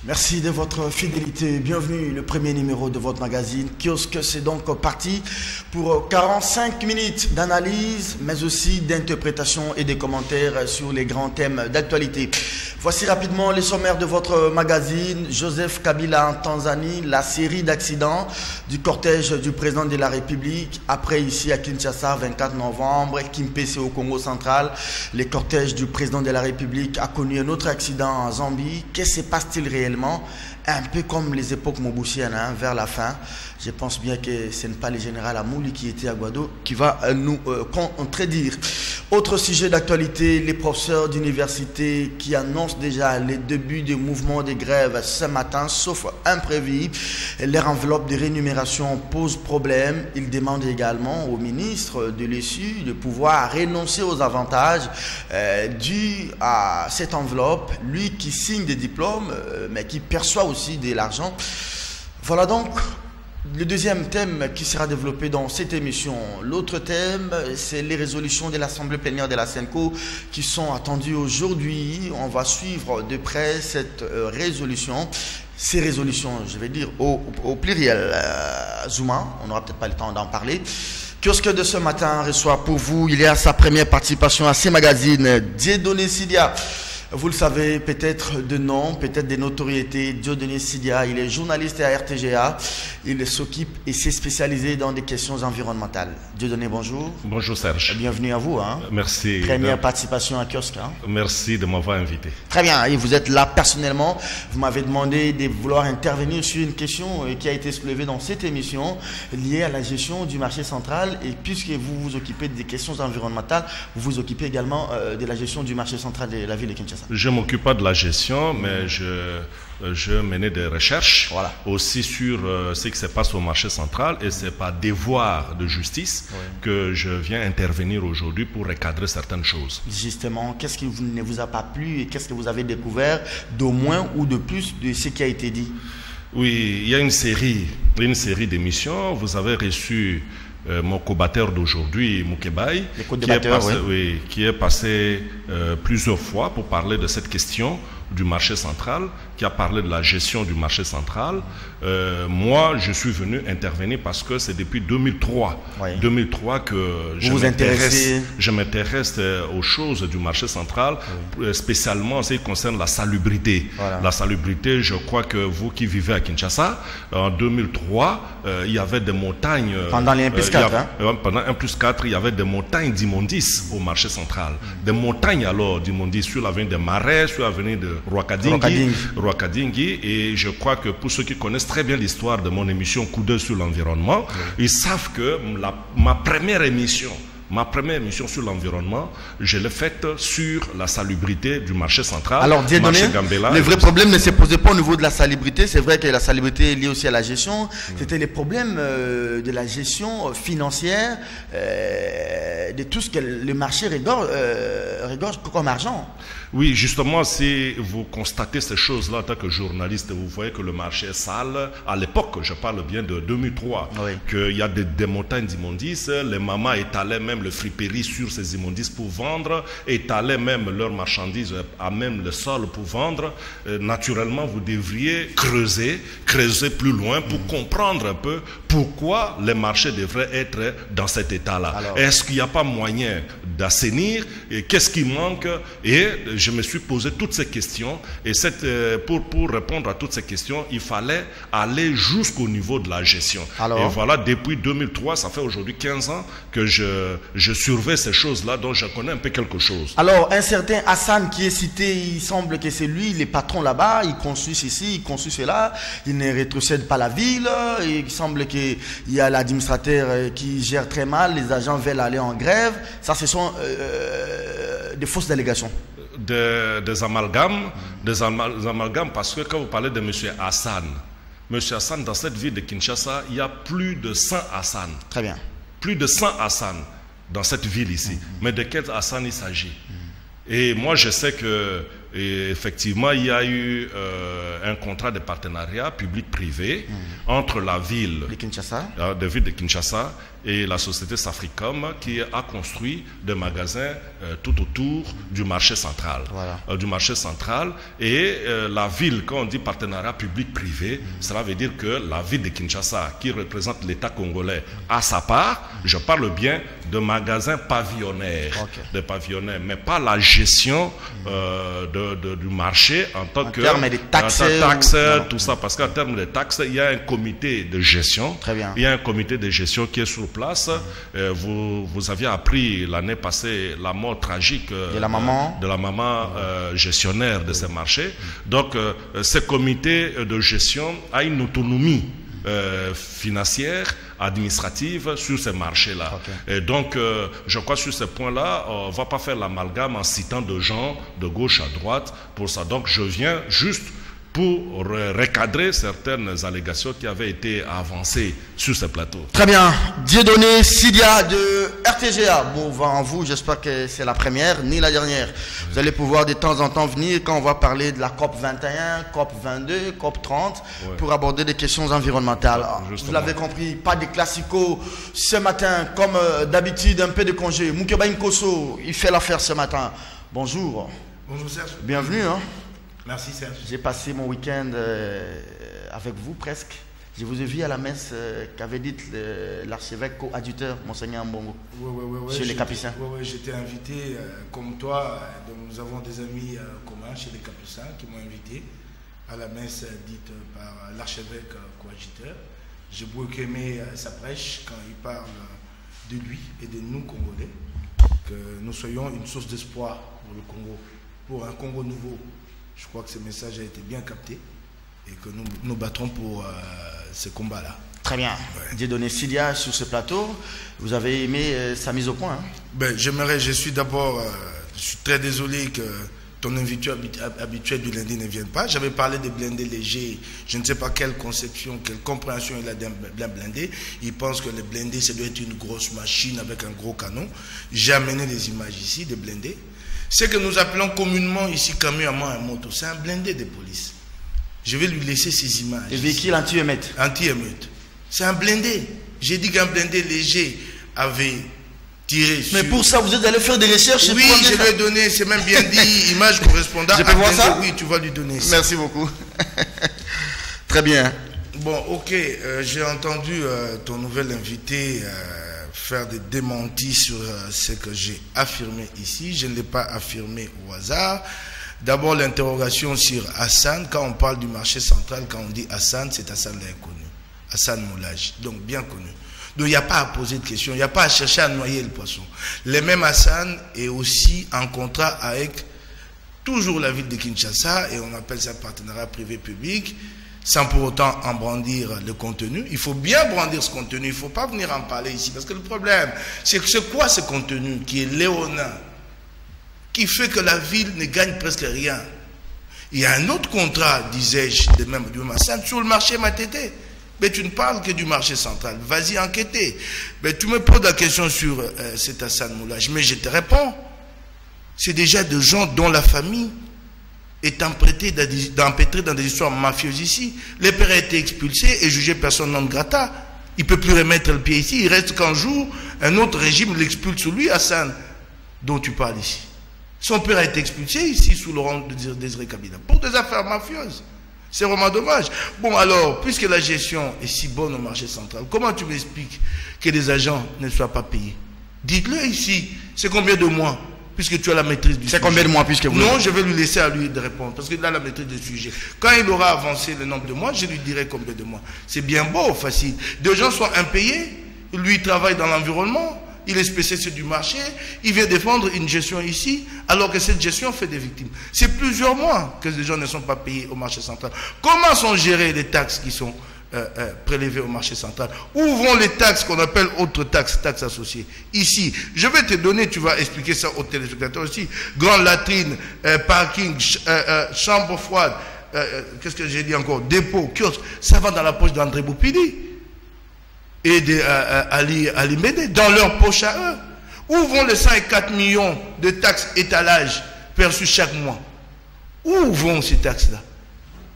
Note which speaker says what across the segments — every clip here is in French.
Speaker 1: Merci de votre fidélité. Bienvenue, le premier numéro de votre magazine Kiosque. C'est donc parti pour 45 minutes d'analyse, mais aussi d'interprétation et de commentaires sur les grands thèmes d'actualité. Voici rapidement les sommaires de votre magazine. Joseph Kabila en Tanzanie, la série d'accidents du cortège du président de la République. Après, ici à Kinshasa, 24 novembre, Kimpese au Congo central, le cortège du président de la République a connu un autre accident en Zambie. Que se passe-t-il réellement? Un peu comme les époques mobusiennes, vers la fin. Je pense bien que ce n'est pas le général Amouli qui était à Guado qui va nous contredire. Autre sujet d'actualité, les professeurs d'université qui annoncent déjà les débuts des mouvements de grève ce matin, sauf imprévu. Leur enveloppe de rémunération pose problème. Ils demandent également au ministre de l'ESU de pouvoir renoncer aux avantages dus à cette enveloppe. Lui qui signe des diplômes, mais qui perçoit aussi de l'argent. Voilà donc le deuxième thème qui sera développé dans cette émission. L'autre thème, c'est les résolutions de l'Assemblée plénière de la SENCO qui sont attendues aujourd'hui. On va suivre de près cette résolution. Ces résolutions, je vais dire au pluriel, Zouma, on n'aura peut-être pas le temps d'en parler. Kiosque de ce matin reçoit pour vous, il y a sa première participation à ces magazines, Dieudonné Sidia. Vous le savez peut-être de nom, peut-être des notoriétés. Dieudonné Sidia, il est journaliste à RTGA. Il s'occupe et s'est spécialisé dans des questions environnementales. Dieudonné, bonjour.
Speaker 2: Bonjour Serge.
Speaker 1: Bienvenue à vous.
Speaker 2: Merci.
Speaker 1: Première participation à Kiosque.
Speaker 2: Merci de m'avoir invité.
Speaker 1: Très bien. Et vous êtes là personnellement. Vous m'avez demandé de vouloir intervenir sur une question qui a été soulevée dans cette émission liée à la gestion du marché central. Et puisque vous vous occupez des questions environnementales, vous vous occupez également de la gestion du marché central de la ville de Kinshasa.
Speaker 2: Je ne m'occupe pas de la gestion, mais je menais des recherches aussi sur ce qui se passe au marché central, et c'est par devoir de justice que je viens intervenir aujourd'hui pour recadrer certaines choses.
Speaker 1: Justement, qu'est-ce qui ne vous a pas plu et qu'est-ce que vous avez découvert d'au moins ou de plus de ce qui a été dit?
Speaker 2: Oui, il y a une série d'émissions. Vous avez reçu mon co-batteur d'aujourd'hui, Moukebaï, qui est passé plusieurs fois pour parler de cette question du marché central, qui a parlé de la gestion du marché central. Moi, je suis venu intervenir parce que c'est depuis 2003 que je m'intéresse aux choses du marché central, spécialement en ce qui concerne la salubrité. La salubrité, je crois que vous qui vivez à Kinshasa, en 2003, il y avait des montagnes...
Speaker 1: Pendant les 1+4,
Speaker 2: pendant 1+4, il y avait des montagnes d'immondices au marché central. Des montagnes alors d'immondices sur l'avenue des Marais, sur l'avenue de Rwakadingi, et je crois que pour ceux qui connaissent très bien l'histoire de mon émission Coup d'œil sur l'environnement, ils savent que ma première émission sur l'environnement, je l'ai faite sur la salubrité du marché central.
Speaker 1: Alors, Dieudonné, le vrai problème ne se posait pas au niveau de la salubrité. C'est vrai que la salubrité est liée aussi à la gestion. C'était les problèmes de la gestion financière, de tout ce que le marché regorge comme argent.
Speaker 2: Oui, justement, si vous constatez ces choses-là en tant que journaliste, vous voyez que le marché est sale. À l'époque, je parle bien de 2003, qu'il y a des montagnes d'immondices. Les mamans étalaient même le friperie sur ces immondices pour vendre, étalaient même leurs marchandises à même le sol pour vendre. Naturellement, vous devriez creuser plus loin pour comprendre un peu pourquoi les marchés devraient être dans cet état-là. Est-ce qu'il n'y a pas moyen d'assainir? Qu'est-ce qui manque? Et je me suis posé toutes ces questions, et pour répondre à toutes ces questions, il fallait aller jusqu'au niveau de la gestion. Et voilà, depuis 2003, ça fait aujourd'hui 15 ans que je surveille ces choses-là, donc je connais un peu quelque chose.
Speaker 1: Alors, un certain Hassan qui est cité, il semble que c'est lui, les patrons là-bas, il construit ceci, il construit cela, il ne rétrocède pas la ville, il semble qu'il y a l'administrateur qui gère très mal, les agents veulent aller en grève. Ça, ce sont des fausses délégations.
Speaker 2: Des amalgames, parce que quand vous parlez de M. Hassan, dans cette ville de Kinshasa, il y a plus de 100 Hassan.
Speaker 1: Très bien.
Speaker 2: Plus de 100 Hassan dans cette ville ici. Mais de quel Hassan il s'agit? Et moi, je sais que effectivement, il y a eu un contrat de partenariat public-privé entre la ville
Speaker 1: de Kinshasa
Speaker 2: et la société Safricom qui a construit des magasins tout autour du marché central.
Speaker 1: Voilà.
Speaker 2: Du marché central. Et la ville, quand on dit partenariat public-privé, cela veut dire que la ville de Kinshasa, qui représente l'État congolais, a sa part. Je parle bien de magasins pavillonnaires. De pavillonnaires, mais pas la gestion du marché en tant que...
Speaker 1: En termes de taxes.
Speaker 2: Tout ça. Parce qu'en termes de taxes, il y a un comité de gestion.
Speaker 1: Très bien.
Speaker 2: Il y a un comité de gestion qui est sur place. Vous aviez appris l'année passée la mort tragique de la maman gestionnaire de ces marchés. Donc, ce comité de gestion a une autonomie financière, administrative sur ces marchés-là. Et donc, je crois sur ce point-là, on ne va pas faire l'amalgame en citant de gens de gauche à droite pour ça. Donc, je viens juste pour recadrer certaines allégations qui avaient été avancées sur ce plateau.
Speaker 1: Très bien. Dieudonné Sidia de RTGA. Bon, vent en vous, j'espère que c'est la première, ni la dernière. Vous allez pouvoir de temps en temps venir quand on va parler de la COP 21, COP 22, COP 30, pour aborder des questions environnementales. Vous l'avez compris, pas de classico ce matin, comme d'habitude, un peu de congé. Moukeba Nkoso, il fait l'affaire ce matin. Bonjour.
Speaker 3: Bonjour Serge.
Speaker 1: Bienvenue.
Speaker 3: Merci Serge.
Speaker 1: J'ai passé mon week-end avec vous presque. Je vous ai vu à la messe qu'avait dit l'archevêque coadjuteur, Monseigneur Mbongo, chez les Capucins.
Speaker 3: Oui, j'étais invité comme toi. Donc nous avons des amis communs chez les Capucins qui m'ont invité à la messe dite par l'archevêque coadjuteur. J'ai beaucoup aimé sa prêche quand il parle de lui et de nous Congolais, que nous soyons une source d'espoir pour le Congo, pour un Congo nouveau. Je crois que ce message a été bien capté et que nous nous battrons pour ce combat-là.
Speaker 1: Très bien. Dieudonné Sidia sur ce plateau. Vous avez aimé sa mise au point.
Speaker 3: Je suis très désolé que ton invité habituel du lundi ne vienne pas. J'avais parlé de blindés légers. Je ne sais pas quelle conception, quelle compréhension il a d'un blindé. Il pense que le blindé, ça doit être une grosse machine avec un gros canon. J'ai amené des images ici, des blindés. Ce que nous appelons communément ici camion à moto, c'est un blindé de police. Je vais lui laisser ces images.
Speaker 1: Le véhicule anti-émeute.
Speaker 3: Anti-émeute. C'est un blindé. J'ai dit qu'un blindé léger avait tiré sur...
Speaker 1: Mais pour ça, vous êtes allé faire des recherches?
Speaker 3: Oui, je vais donner, c'est même bien dit, image correspondant.
Speaker 1: Je peux voir ça?
Speaker 3: Oui, tu vas lui donner ça.
Speaker 1: Merci beaucoup. Très bien.
Speaker 3: Bon, ok, j'ai entendu ton nouvel invité... faire des démentis sur ce que j'ai affirmé ici. Je ne l'ai pas affirmé au hasard. D'abord, l'interrogation sur Hassan. Quand on parle du marché central, quand on dit Hassan, c'est Hassan l'inconnu. Hassan Moulage, donc bien connu. Donc il n'y a pas à poser de questions, il n'y a pas à chercher à noyer le poisson. Le même Hassan est aussi en contrat avec toujours la ville de Kinshasa, et on appelle ça partenariat privé-public, sans pour autant en brandir le contenu. Il faut bien brandir ce contenu, il ne faut pas venir en parler ici, parce que le problème, c'est que c'est quoi ce contenu qui est léonin, qui fait que la ville ne gagne presque rien? Il y a un autre contrat, disais-je, du même Hassan, sur le marché Matete. Mais tu ne parles que du marché central. Vas-y enquêter. Mais tu me poses la question sur cet Hassan Moulage, mais je te réponds. C'est déjà des gens dont la famille est empêtré dans des histoires mafieuses ici. Le père a été expulsé et jugé personne non grata. Il ne peut plus remettre le pied ici. Il reste qu'un jour, un autre régime l'expulse sur lui, Hassan, dont tu parles ici. Son père a été expulsé ici sous le rang de Désiré Kabila pour des affaires mafieuses. C'est vraiment dommage. Bon alors, puisque la gestion est si bonne au marché central, comment tu m'expliques que les agents ne soient pas payés? Dites-le ici. C'est combien de mois? Puisque tu as la maîtrise du sujet.
Speaker 1: C'est combien de mois puisque vous...
Speaker 3: Non, je vais lui laisser à lui de répondre. Parce qu'il a la maîtrise du sujet. Quand il aura avancé le nombre de mois, je lui dirai combien de mois. C'est bien beau, facile. Des gens sont impayés. Lui, il travaille dans l'environnement. Il est spécialiste du marché. Il vient défendre une gestion ici, alors que cette gestion fait des victimes. C'est plusieurs mois que les gens ne sont pas payés au marché central. Comment sont gérées les taxes qui sont prélevées au marché central? Où vont les taxes qu'on appelle autres taxes, taxes associées? Ici, je vais te donner, tu vas expliquer ça aux téléspectateurs aussi. Grande latrine, parking, chambre froide, qu'est-ce que j'ai dit encore? Dépôt, kiosque, ça va dans la poche d'André Boupidi et d'Ali Médé, dans leur poche à eux. Où vont les 104 millions de taxes étalage perçues chaque mois? Où vont ces taxes-là?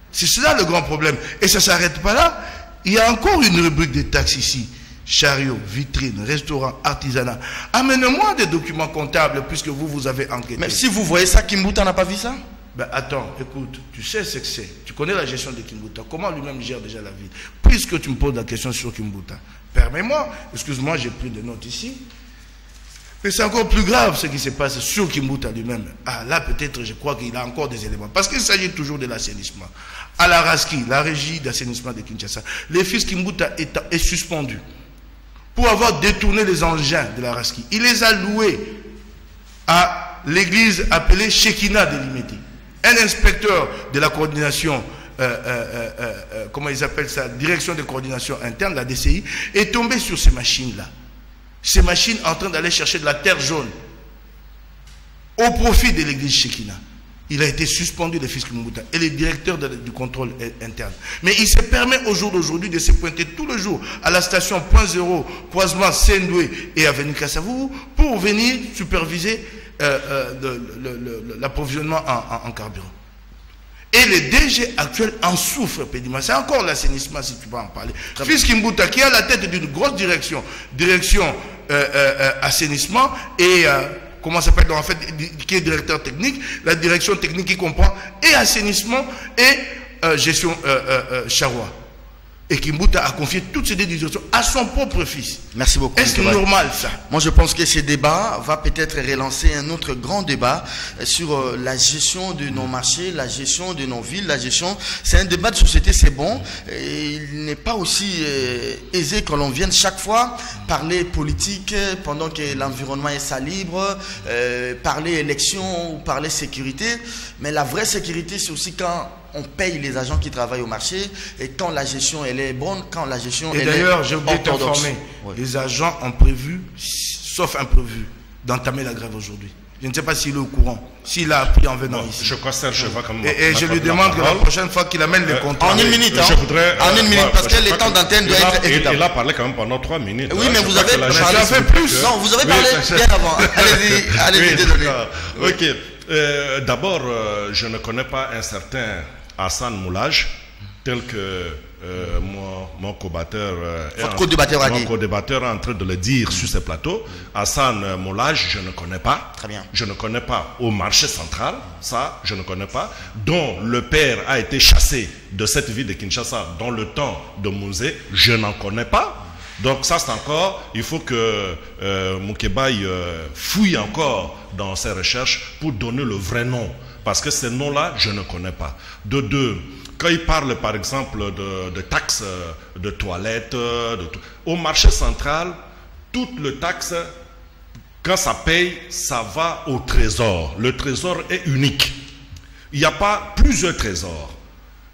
Speaker 3: C'est cela le grand problème. Et ça ne s'arrête pas là. Il y a encore une rubrique de taxes ici chariot, vitrine, restaurant, artisanat. Amenez-moi des documents comptables puisque vous avez enquêté.
Speaker 1: Mais si vous voyez ça, Kimbuta n'a pas vu ça?
Speaker 3: Ben attends, écoute, tu sais ce que c'est. Tu connais la gestion de Kimbuta. Comment lui-même gère déjà la ville? Puisque tu me poses la question sur Kimbuta, permets-moi, excuse-moi, j'ai pris des notes ici. Mais c'est encore plus grave ce qui se passe sur Kimbuta lui-même. Ah là, peut-être, je crois qu'il a encore des éléments. Parce qu'il s'agit toujours de l'assainissement. À la RASKI, la régie d'assainissement de Kinshasa, les fils Kimbuta est suspendu pour avoir détourné les engins de la RASKI. Il les a loués à l'église appelée Shekina de Limeti. Un inspecteur de la coordination, comment ils appellent ça, direction de coordination interne, la DCI, est tombé sur ces machines-là. Ces machines en train d'aller chercher de la terre jaune au profit de l'église Shekina. Il a été suspendu de fils Kimbuta et le directeur du contrôle interne. Mais il se permet au jour d'aujourd'hui de se pointer tout le jour à la station Point Zéro, croisement Sendoué et avenue Kassavou pour venir superviser l'approvisionnement en carburant. Et le DG actuel en souffre, Pédima. C'est encore l'assainissement, si tu peux en parler. Fils Kimbuta, qui est à la tête d'une grosse direction assainissement et comment ça s'appelle en fait, qui est directeur technique, la direction technique qui comprend et assainissement et gestion charroi. Et Kimbuta a confié toutes ces décisions à son propre fils.
Speaker 1: Merci beaucoup.
Speaker 3: Est-ce normal ça?
Speaker 1: Moi je pense que ce débat va peut-être relancer un autre grand débat sur la gestion de nos marchés, la gestion de nos villes, la gestion. C'est un débat de société, c'est bon. Et il n'est pas aussi aisé que l'on vienne chaque fois parler politique pendant que l'environnement est salibre, parler élection ou parler sécurité. Mais la vraie sécurité, c'est aussi quand on paye les agents qui travaillent au marché et quand la gestion elle est bonne, quand la gestion elle est orthodoxe. Et d'ailleurs, j'ai oublié de t'informer,
Speaker 3: les agents ont prévu, sauf imprévu, d'entamer la grève aujourd'hui. Je ne sais pas s'il est au courant, s'il a appris en venant ici.
Speaker 2: Je crois que Serge va quand même.
Speaker 3: Et je lui demande que la prochaine fois qu'il amène les contrats.
Speaker 1: En une minute,
Speaker 2: je voudrais,
Speaker 1: en une minute, parce que le temps d'antenne doit être équitable.
Speaker 2: Il a parlé quand même pendant 3 minutes.
Speaker 1: Oui, mais vous avez parlé
Speaker 3: plus.
Speaker 1: Non, vous avez parlé bien avant. Allez-y, désolé.
Speaker 2: Ok. D'abord, je ne connais pas un certain Hassan Moulage, tel que mon co-débatteur est en train de le dire sur ce plateau. Hassan Moulage, je ne connais pas.
Speaker 1: Très bien.
Speaker 2: Je ne connais pas au marché central, ça, je ne connais pas. Dont le père a été chassé de cette ville de Kinshasa dans le temps de Mouzé, je n'en connais pas. Donc ça c'est encore, il faut que Moukébaï fouille encore dans ses recherches pour donner le vrai nom. Parce que ces noms-là, je ne connais pas. De deux, quand il parle par exemple de taxes de toilettes, au marché central, toutes les taxes, quand ça paye, ça va au trésor. Le trésor est unique. Il n'y a pas plusieurs trésors.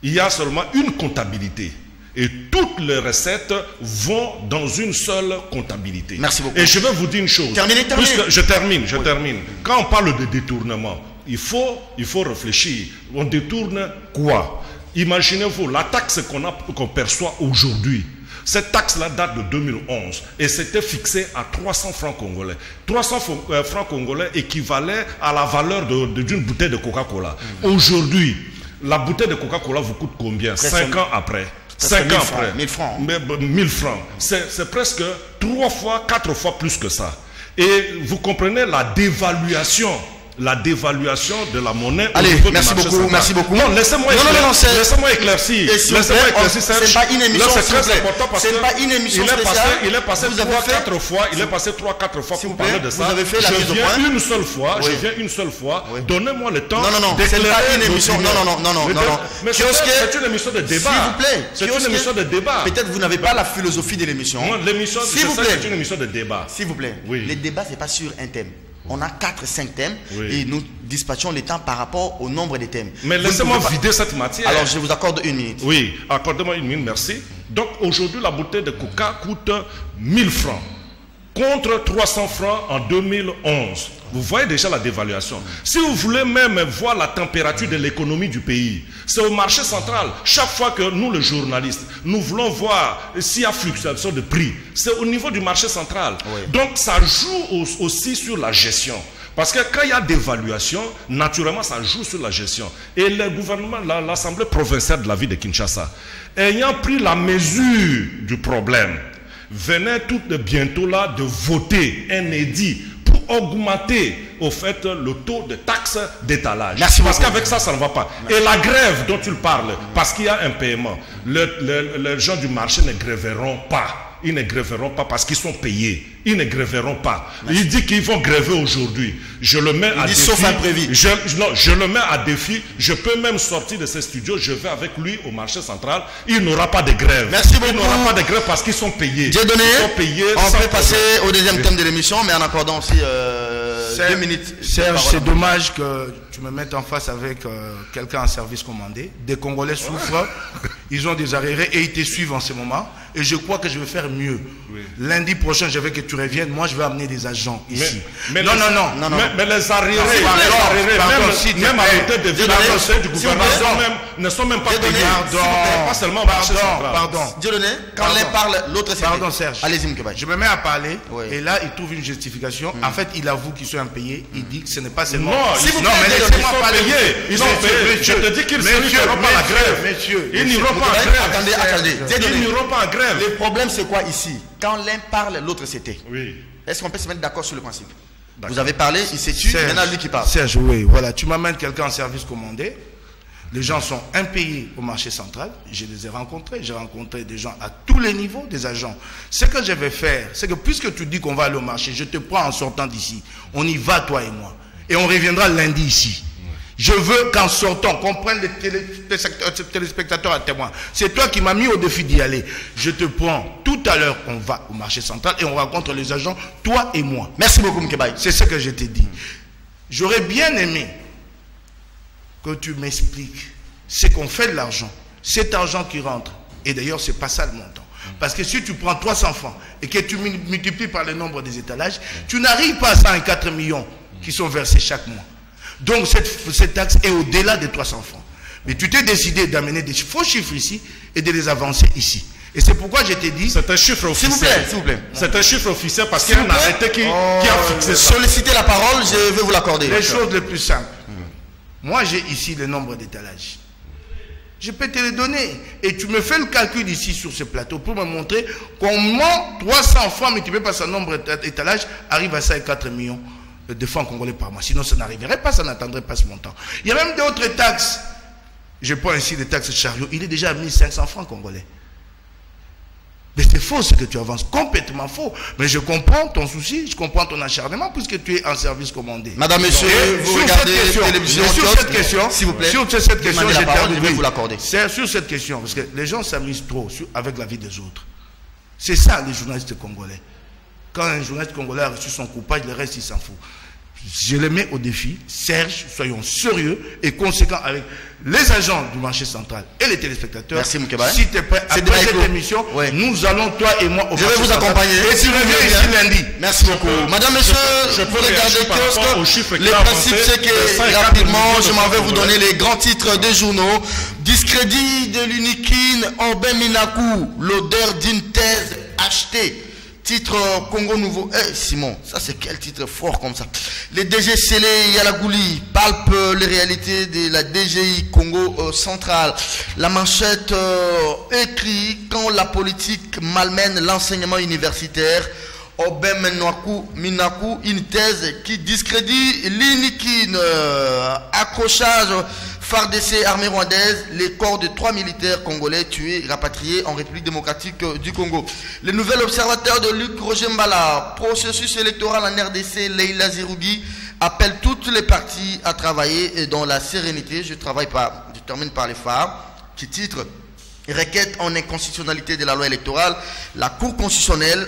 Speaker 2: Il y a seulement une comptabilité. Et toutes les recettes vont dans une seule comptabilité.
Speaker 1: Merci beaucoup.
Speaker 2: Et je vais vous dire une chose.
Speaker 1: Terminez.
Speaker 2: Je termine. Quand on parle de détournement, il faut réfléchir. On détourne quoi? Imaginez-vous la taxe qu'on perçoit aujourd'hui. Cette taxe-là date de 2011 et c'était fixé à 300 francs congolais. 300 francs congolais équivalaient à la valeur d'une bouteille de Coca-Cola. Aujourd'hui, la bouteille de Coca-Cola vous coûte combien? 5 ans après. 5 ans après.
Speaker 1: 1000 francs.
Speaker 2: 1000 francs. C'est presque 3 fois, 4 fois plus que ça. Et vous comprenez la dévaluation de la monnaie.
Speaker 1: Allez, merci beaucoup.
Speaker 2: Non, laissez-moi éclaircir.
Speaker 1: C'est pas une émission.
Speaker 2: C'est très important parce
Speaker 1: c'est pas une émission spéciale.
Speaker 2: Il est passé 3-4 fois pour parler de ça. Je viens une seule fois. Donnez-moi le temps.
Speaker 1: Non, c'est pas une émission. Non.
Speaker 2: Mais c'est une émission de débat.
Speaker 1: S'il vous plaît.
Speaker 2: C'est une émission de débat.
Speaker 1: Peut-être vous n'avez pas la philosophie de l'émission.
Speaker 2: L'émission, c'est une émission de débat.
Speaker 1: S'il vous plaît. Les débats, c'est pas sur un thème. On a 4-5 thèmes et nous dispatchons les temps par rapport au nombre de thèmes.
Speaker 2: Mais laissez-moi vider cette matière.
Speaker 1: Alors je vous accorde 1 minute.
Speaker 2: Oui, accordez-moi 1 minute, merci. Donc aujourd'hui, la bouteille de coca coûte 1000 francs contre 300 francs en 2011. Vous voyez déjà la dévaluation. Si vous voulez même voir la température de l'économie du pays, c'est au marché central. Chaque fois que nous, les journalistes, nous voulons voir s'il y a fluctuation de prix, c'est au niveau du marché central. Oui. Donc ça joue aussi sur la gestion. Parce que quand il y a dévaluation, naturellement ça joue sur la gestion. Et le gouvernement, l'Assemblée provinciale de la ville de Kinshasa, ayant pris la mesure du problème, venait tout bientôt là de voter un édit pour augmenter au fait le taux de taxe d'étalage. Parce qu'avec ça, ça ne va pas. Merci. Et la grève dont tu parles, parce qu'il y a un paiement, les gens du marché ne gréveront pas. Ils ne gréveront pas parce qu'ils sont payés. Ils ne gréveront pas. Il dit qu'ils vont gréver aujourd'hui. Je le mets à défi.
Speaker 1: Sauf imprévu.
Speaker 2: Je le mets à défi. Je peux même sortir de ce studio. Je vais avec lui au marché central. Il n'aura pas de grève.
Speaker 1: Merci beaucoup.
Speaker 2: Il n'aura pas de grève parce qu'ils sont payés.
Speaker 1: J'ai donné.
Speaker 2: Ils sont payés.
Speaker 1: On peut passer au deuxième thème de l'émission, mais en accordant aussi 2 minutes.
Speaker 3: Serge, c'est dommage que tu me mettes en face avec quelqu'un en service commandé. Des Congolais souffrent. Ils ont des arriérés et ils te suivent en ce moment. Et je crois que je vais faire mieux. Oui. Lundi prochain, je veux que tu reviennes. Moi, je vais amener des agents ici.
Speaker 2: Mais les arriérés, même à l'hôtel de ville du gouvernement ne sont même pas payés. Pas seulement
Speaker 3: pardon.
Speaker 1: Dieudonné, quand l'un parle, l'autre c'est.
Speaker 3: Pardon, Serge.
Speaker 1: Allez-y, Moukébaye.
Speaker 3: Je me mets à parler et là, il trouve une justification. En fait, il avoue qu'ils sont impayés. Il dit que ce n'est pas seulement.
Speaker 2: Non, mais laissez-moi parler. Ils sont payés. Je te dis qu'ils n'iront pas à la grève. Ils n'iront pas à grève.
Speaker 1: Attendez.
Speaker 2: Ils n'iront pas à grève.
Speaker 1: Le problème, c'est quoi ici? Quand l'un parle, l'autre s'était.
Speaker 2: Oui.
Speaker 1: Est-ce qu'on peut se mettre d'accord sur le principe? Vous avez parlé, il s'est tué, maintenant lui qui parle.
Speaker 3: Serge, oui, voilà. Tu m'amènes quelqu'un en service commandé. Les gens sont impayés au marché central. Je les ai rencontrés. J'ai rencontré des gens à tous les niveaux, des agents. Ce que je vais faire, c'est que puisque tu dis qu'on va aller au marché, je te prends en sortant d'ici. On y va, toi et moi. Et on reviendra lundi ici. Je veux qu'en sortant, qu'on prenne les téléspectateurs à témoin. C'est toi qui m'as mis au défi d'y aller. Je te prends tout à l'heure, on va au marché central et on rencontre les agents, toi et moi.
Speaker 1: Merci beaucoup, Moukébaye.
Speaker 3: C'est ce que je t'ai dit. J'aurais bien aimé que tu m'expliques ce qu'on fait de l'argent. Cet argent qui rentre, et d'ailleurs, ce n'est pas ça le montant. Parce que si tu prends 300 francs et que tu multiplies par le nombre des étalages, tu n'arrives pas à 104 millions qui sont versés chaque mois. Donc cette taxe est au-delà de 300 francs. Mais tu t'es décidé d'amener des faux chiffres ici et de les avancer ici. Et c'est pourquoi je t'ai dit...
Speaker 2: C'est un chiffre officiel.
Speaker 1: S'il vous plaît.
Speaker 2: C'est un chiffre officiel parce qu'il y a un arrêté qui a fixé ça.
Speaker 1: Sollicitez la parole, je vais vous l'accorder.
Speaker 3: Les choses les plus simples. Moi, j'ai ici le nombre d'étalages. Je peux te les donner. Et tu me fais le calcul ici sur ce plateau pour me montrer comment 300 francs multipliés par ce nombre d'étalages arrive à 54 millions de francs congolais par mois. Sinon, ça n'arriverait pas, ça n'attendrait pas ce montant. Il y a même d'autres taxes. Je prends ici des taxes de chariot. Il est déjà à 1500 francs congolais. Mais c'est faux ce que tu avances, complètement faux. Mais je comprends ton souci, je comprends ton acharnement puisque tu es en service commandé.
Speaker 1: Madame, monsieur, vous regardez la télévision.
Speaker 3: Sur cette question,
Speaker 1: s'il vous plaît,
Speaker 3: sur cette question,
Speaker 1: je vais vous l'accorder.
Speaker 3: C'est sur cette question, parce que les gens s'amusent trop avec la vie des autres. C'est ça les journalistes congolais. Quand un journaliste congolais a reçu son coupage, le reste il s'en fout. Je le mets au défi. Serge, soyons sérieux et conséquents avec les agents du marché central et les téléspectateurs.
Speaker 1: Merci Moukébaye.
Speaker 3: Si tu es prêt après cette émission, nous allons, toi et moi, au
Speaker 1: je vais vous accompagner.
Speaker 3: Et tu reviens ici lundi.
Speaker 1: Merci beaucoup. Madame, monsieur, je peux regarder kiosque. Le principe, c'est que rapidement, je m'en vais vous donner les grands titres des journaux. Discrédit de l'Unikin, Aubin Minakou, l'odeur d'une thèse achetée. Titre Congo Nouveau. Simon, ça c'est quel titre fort comme ça. Les DG Sélé Yalagouli palpent les réalités de la DGI Congo central. La manchette écrit quand la politique malmène l'enseignement universitaire. Aubin Minakou, une thèse qui discrédite l'Inikin. Accrochage FARDC, armée rwandaise, les corps de 3 militaires congolais tués, rapatriés en République démocratique du Congo. Le nouvel observateur de Luc Roger Mbala, processus électoral en RDC, Leila Zerougi, appelle toutes les parties à travailler dans la sérénité. Je termine par les phares, qui titre requête en inconstitutionnalité de la loi électorale. La Cour constitutionnelle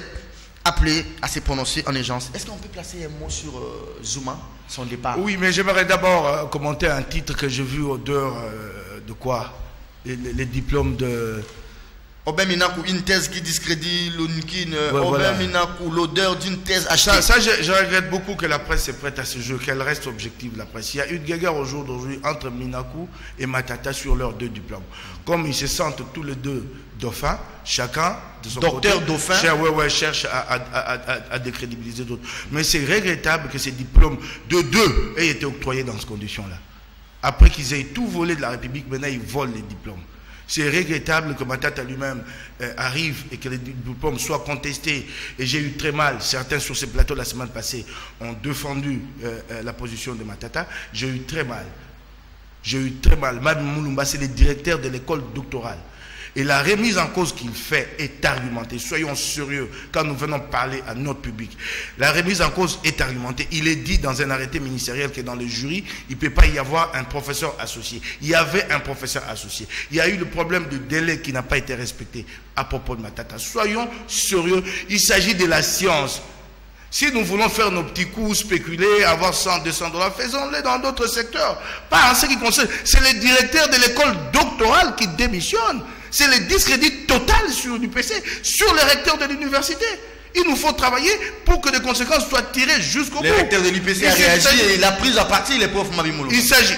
Speaker 1: appelé à se prononcer en urgence. Est-ce qu'on peut placer un mot sur Zuma, son départ?
Speaker 3: Oui, mais j'aimerais d'abord commenter un titre que j'ai vu au dehors de quoi les diplômes de...
Speaker 1: Aubin Minakou, une thèse qui discrédite l'Unikin. Aubin Minakou, l'odeur d'une thèse achetée.
Speaker 3: Ça je regrette beaucoup que la presse est prête à ce jeu, qu'elle reste objective, la presse. Il y a eu de guerre au jour d'aujourd'hui entre Minakou et Matata sur leurs 2 diplômes. Comme ils se sentent tous les deux dauphins, chacun de son
Speaker 1: Docteur
Speaker 3: côté,
Speaker 1: dauphin
Speaker 3: cherche à décrédibiliser d'autres. Mais c'est regrettable que ces diplômes de 2 aient été octroyés dans ces conditions-là. Après qu'ils aient tout volé de la République, maintenant ils volent les diplômes. C'est regrettable que Matata lui-même arrive et que les diplômes soient contestés. Et j'ai eu très mal. Certains sur ces plateaux la semaine passée ont défendu la position de Matata. J'ai eu très mal. J'ai eu très mal. Mabi Moulumba, c'est le directeur de l'école doctorale. Et la remise en cause qu'il fait est argumentée. Soyons sérieux quand nous venons parler à notre public. La remise en cause est argumentée. Il est dit dans un arrêté ministériel que dans le jury, il ne peut pas y avoir un professeur associé. Il y avait un professeur associé. Il y a eu le problème de délai qui n'a pas été respecté à propos de Matata. Soyons sérieux. Il s'agit de la science. Si nous voulons faire nos petits coups, spéculer, avoir 100, 200 $, faisons-les dans d'autres secteurs. Pas en ce qui concerne. C'est le directeur de l'école doctorale qui démissionne. C'est le discrédit total sur l'UPC, sur le recteur de l'université. Il nous faut travailler pour que des conséquences soient tirées jusqu'au bout.
Speaker 1: Le recteur de l'UPC a réagi et il a pris à partie les profs Mabi Moulumba.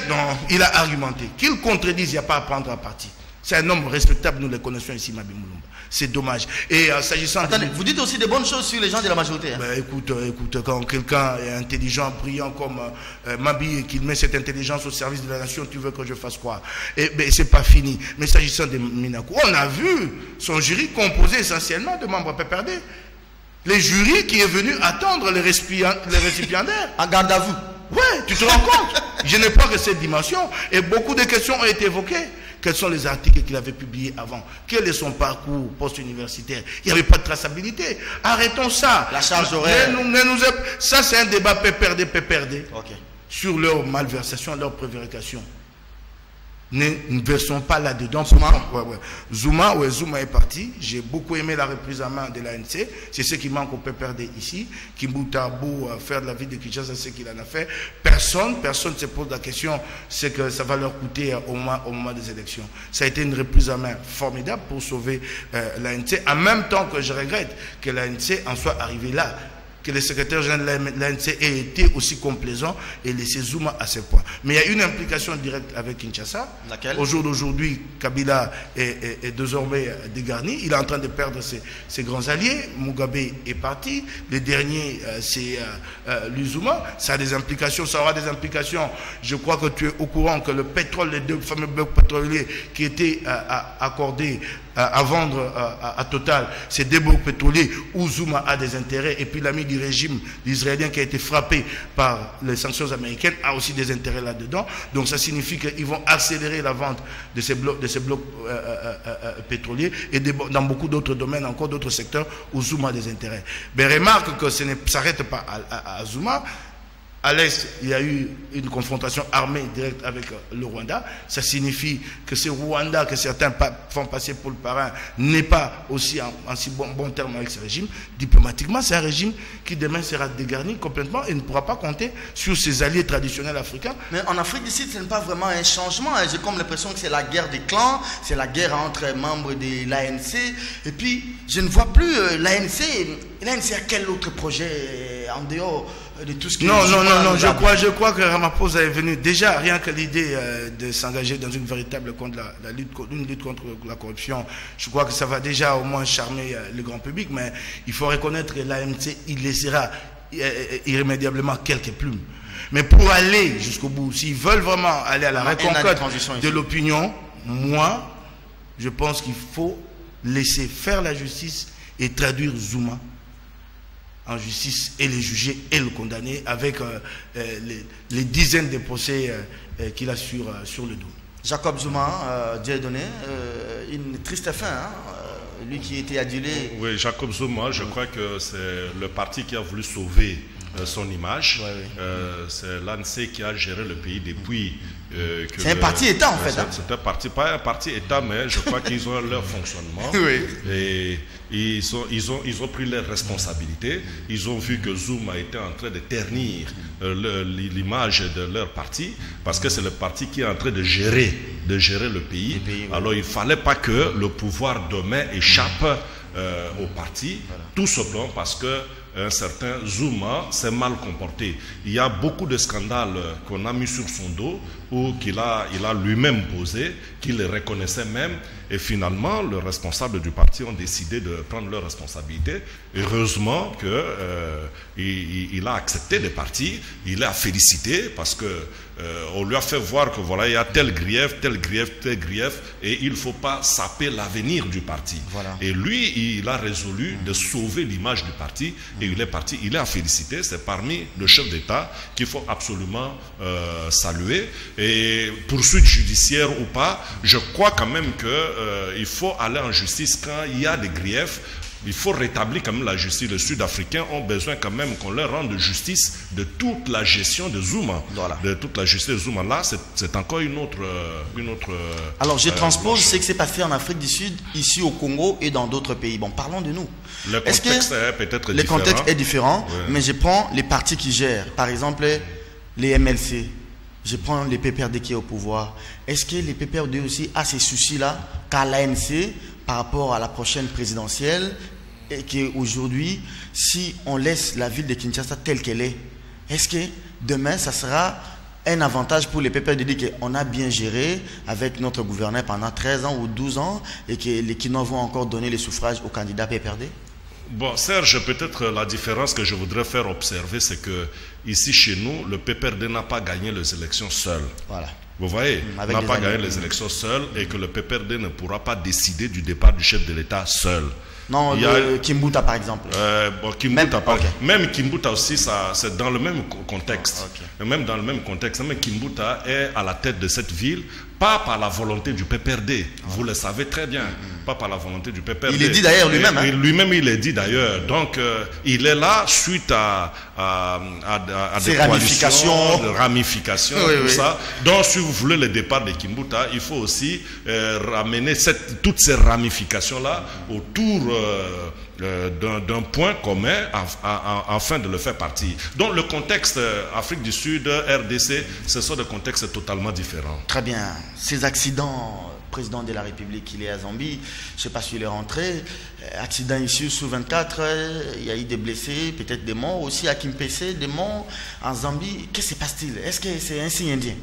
Speaker 3: Non, il a argumenté. Qu'il contredise, il n'y a pas à prendre à partie. C'est un homme respectable, nous le connaissons ici, Mabi Moulumba. C'est dommage. Et s'agissant...
Speaker 1: Attendez, vous dites aussi de bonnes choses sur les gens de la majorité. Hein?
Speaker 3: Ben, écoute, quand quelqu'un est intelligent, brillant comme Mabi et qu'il met cette intelligence au service de la nation, tu veux que je fasse quoi? Et ben, c'est pas fini. Mais s'agissant de Minakou, on a vu son jury composé essentiellement de membres PPRD. Les jurys qui est venu attendre les récipiendaires.
Speaker 1: En garde à vous.
Speaker 3: Ouais, tu te rends compte? Je n'ai pas que cette dimension. Et beaucoup de questions ont été évoquées. Quels sont les articles qu'il avait publiés avant? Quel est son parcours post-universitaire? Il n'y avait pas de traçabilité. Arrêtons ça.
Speaker 1: La charge horaire.
Speaker 3: Ça, c'est un débat PPRD.
Speaker 1: Okay.
Speaker 3: Sur leur malversation, leur prévarication. Ne versons pas là-dedans. Zuma est parti. J'ai beaucoup aimé la reprise en main de l'ANC. C'est ce qui manque au PPRD ici. Kimbuta beau faire de la vie de Kinshasa, ce qu'il en a fait. Personne ne se pose la question, c'est que ça va leur coûter au moment des élections. Ça a été une reprise en main formidable pour sauver l'ANC. En même temps que je regrette que l'ANC en soit arrivé là. Que le secrétaire général de l'ANC ait été aussi complaisant et laissé Zuma à ce point. Mais il y a une implication directe avec Kinshasa.
Speaker 1: Laquelle?
Speaker 3: Au jour d'aujourd'hui, Kabila est désormais dégarni. Il est en train de perdre ses grands alliés. Mugabe est parti. Le dernier, c'est Zuma. Ça a des implications, ça aura des implications. Je crois que tu es au courant que le pétrole, les deux fameux blocs pétroliers qui étaient accordés à vendre à Total, c'est des blocs pétroliers où Zuma a des intérêts et puis l'ami du régime israélien qui a été frappé par les sanctions américaines a aussi des intérêts là-dedans. Donc ça signifie qu'ils vont accélérer la vente de ces blocs pétroliers et dans beaucoup d'autres domaines, encore d'autres secteurs où Zuma a des intérêts. Mais remarque que ça ne s'arrête pas à Zuma. À l'Est, il y a eu une confrontation armée directe avec le Rwanda. Ça signifie que ce Rwanda que certains font passer pour le parrain n'est pas aussi en si bon terme avec ce régime. Diplomatiquement, c'est un régime qui demain sera dégarni complètement et ne pourra pas compter sur ses alliés traditionnels africains.
Speaker 1: Mais en Afrique du Sud, ce n'est pas vraiment un changement. J'ai comme l'impression que c'est la guerre des clans, c'est la guerre entre membres de l'ANC. Et puis, je ne vois plus l'ANC. L'ANC a quel autre projet en dehors de tout ce qui...
Speaker 3: Non, je crois que Ramaphosa est venu déjà, rien que l'idée de s'engager dans une véritable lutte contre la corruption, je crois que ça va déjà au moins charmer le grand public, mais il faut reconnaître que l'ANC, il laissera irrémédiablement quelques plumes. Mais pour aller jusqu'au bout, s'ils veulent vraiment aller à la reconquête de l'opinion, moi, je pense qu'il faut laisser faire la justice et traduire Zuma en justice et les juger et le condamner avec les dizaines de procès qu'il a sur le dos.
Speaker 1: Jacob Zuma, Dieu donné, une triste fin, hein, lui qui était adulé.
Speaker 2: Oui, Jacob Zuma, je crois que c'est le parti qui a voulu sauver son image. C'est l'ANC qui a géré le pays depuis...
Speaker 1: c'est un parti État en fait.
Speaker 2: C'est un parti, pas un parti État, mais je crois qu'ils ont leur fonctionnement. Et ils ont pris leurs responsabilités. Ils ont vu que Zuma était en train de ternir l'image de leur parti, parce que c'est le parti qui est en train de gérer le pays. Alors il ne fallait pas que le pouvoir demain échappe au parti, tout simplement parce que un certain Zuma s'est mal comporté. Il y a beaucoup de scandales qu'on a mis sur son dos ou qu'il a lui-même posées, qu'il les reconnaissait même. Et finalement, le responsable du parti ont décidé de prendre leurs responsabilités. Heureusement qu'il a accepté le parti, il a félicité parce que on lui a fait voir que voilà, il y a tel grief, et il ne faut pas saper l'avenir du parti. Voilà. Et lui, il a résolu de sauver l'image du parti et il est parti, il a félicité. C'est parmi le chef d'État qu'il faut absolument saluer. Et poursuite judiciaire ou pas, je crois quand même qu'il faut aller en justice quand il y a des griefs. Il faut rétablir quand même la justice. Les Sud-Africains ont besoin quand même qu'on leur rende justice de toute la gestion de Zuma. Voilà. De toute la justice de Zuma. Là, c'est encore une autre
Speaker 1: alors, je transpose ce qui s'est passé en Afrique du Sud, ici au Congo et dans d'autres pays. Bon, parlons de nous.
Speaker 2: Le contexte est peut-être différent.
Speaker 1: Le contexte est différent, ouais. Mais je prends les partis qui gèrent. Par exemple, les MLC. Je prends les PPRD qui est au pouvoir. Est-ce que les PPRD aussi a ces soucis-là qu'à l'ANC par rapport à la prochaine présidentielle, et qu'aujourd'hui, si on laisse la ville de Kinshasa telle qu'elle est-ce que demain, ça sera un avantage pour les PPRD de dire qu'on a bien géré avec notre gouverneur pendant 13 ans ou 12 ans et que les Kinois vont encore donner les suffrages aux candidats PPRD?
Speaker 2: Bon, Serge, peut-être la différence que je voudrais faire observer, c'est que ici chez nous, le PPRD n'a pas gagné les élections seul. Voilà. Vous voyez, n'a pas gagné les élections seul et que le PPRD ne pourra pas décider du départ du chef de l'État seul.
Speaker 1: Non, Kimbuta par exemple.
Speaker 2: Bon, Kimbuta, même Kimbuta aussi, c'est dans le même contexte. Même dans le même contexte, même Kimbuta est à la tête de cette ville, pas par la volonté du PPRD. Vous le savez très bien, pas par la volonté du PPRD.
Speaker 1: Il est dit d'ailleurs lui-même.
Speaker 2: Lui-même, il est dit d'ailleurs. Donc, il est là suite à des ramifications, tout ça. Donc, si vous voulez le départ de Kimbuta, il faut aussi ramener toutes ces ramifications-là autour d'un point commun afin de le faire partir. Donc le contexte Afrique du Sud, RDC, ce sont des contextes totalement différents.
Speaker 1: Très bien. Ces accidents, président de la République, il est à Zambie, je ne sais pas s'il est rentré, accident ici sous 24, il y a eu des blessés, peut-être des morts, aussi à Kimpese, des morts en Zambie. Qu'est-ce qui se passe-t-il? Est-ce que c'est un signe indien?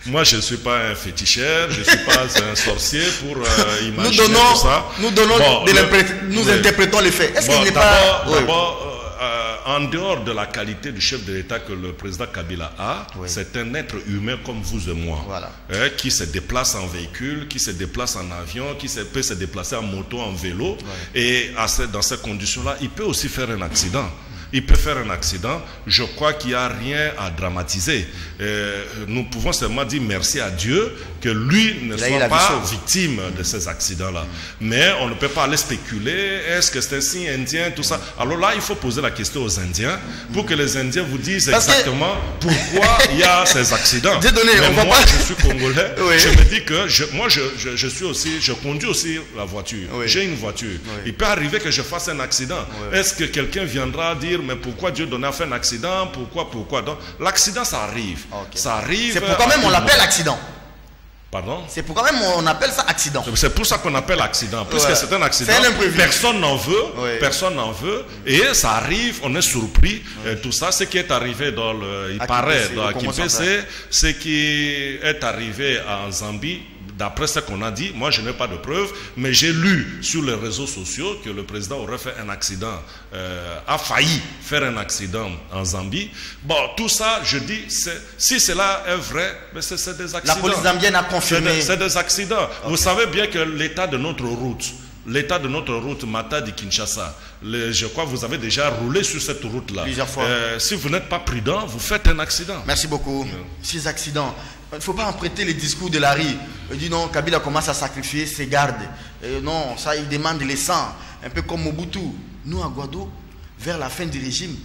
Speaker 2: Moi, je ne suis pas un féticheur, je ne suis pas un sorcier pour imaginer tout ça.
Speaker 1: Nous interprétons les faits. Est-ce qu'il n'est pas...
Speaker 2: D'abord, en dehors de la qualité du chef de l'État que le président Kabila a, c'est un être humain comme vous et moi, qui se déplace en véhicule, qui se déplace en avion, qui peut se déplacer en moto, en vélo, et dans ces conditions-là, il peut aussi faire un accident. Il peut faire un accident. Je crois qu'il n'y a rien à dramatiser. Nous pouvons seulement dire merci à Dieu que lui ne soit pas victime de ces accidents-là. Mais on ne peut pas aller spéculer. Est-ce que c'est un signe indien, tout ça? Alors là, il faut poser la question aux Indiens pour que les Indiens vous disent exactement pourquoi il y a ces accidents. Mais moi, je suis congolais. Je me dis que je conduis aussi la voiture. J'ai une voiture. Il peut arriver que je fasse un accident. Est-ce que quelqu'un viendra dire mais pourquoi Dieu donnait à faire un accident? Pourquoi? Donc l'accident, ça arrive. Ça arrive.
Speaker 1: C'est pourquoi même on l'appelle accident.
Speaker 2: Pardon?
Speaker 1: C'est pourquoi même on appelle ça accident.
Speaker 2: C'est pour ça qu'on appelle accident. Puisque c'est un accident. Personne n'en veut. Personne n'en veut. Et ça arrive, on est surpris. Tout ça, ce qui est arrivé il paraît, dans Kimpese, ce qui est arrivé en Zambie. D'après ce qu'on a dit, moi je n'ai pas de preuves, mais j'ai lu sur les réseaux sociaux que le président aurait fait un accident, a failli faire un accident en Zambie. Bon, tout ça, je dis, si cela est vrai, c'est des accidents.
Speaker 1: La police zambienne a confirmé.
Speaker 2: C'est des accidents. Vous savez bien que l'état de notre route, Matadi-Kinshasa, je crois que vous avez déjà roulé sur cette route-là.
Speaker 1: Plusieurs fois.
Speaker 2: Si vous n'êtes pas prudent, vous faites un accident.
Speaker 1: Merci beaucoup. Ces accidents, il ne faut pas emprunter les discours de Larry. Il dit non, Kabila commence à sacrifier ses gardes. Non, ça, il demande les sangs. Un peu comme Mobutu. Nous, à Guado, vers la fin du régime,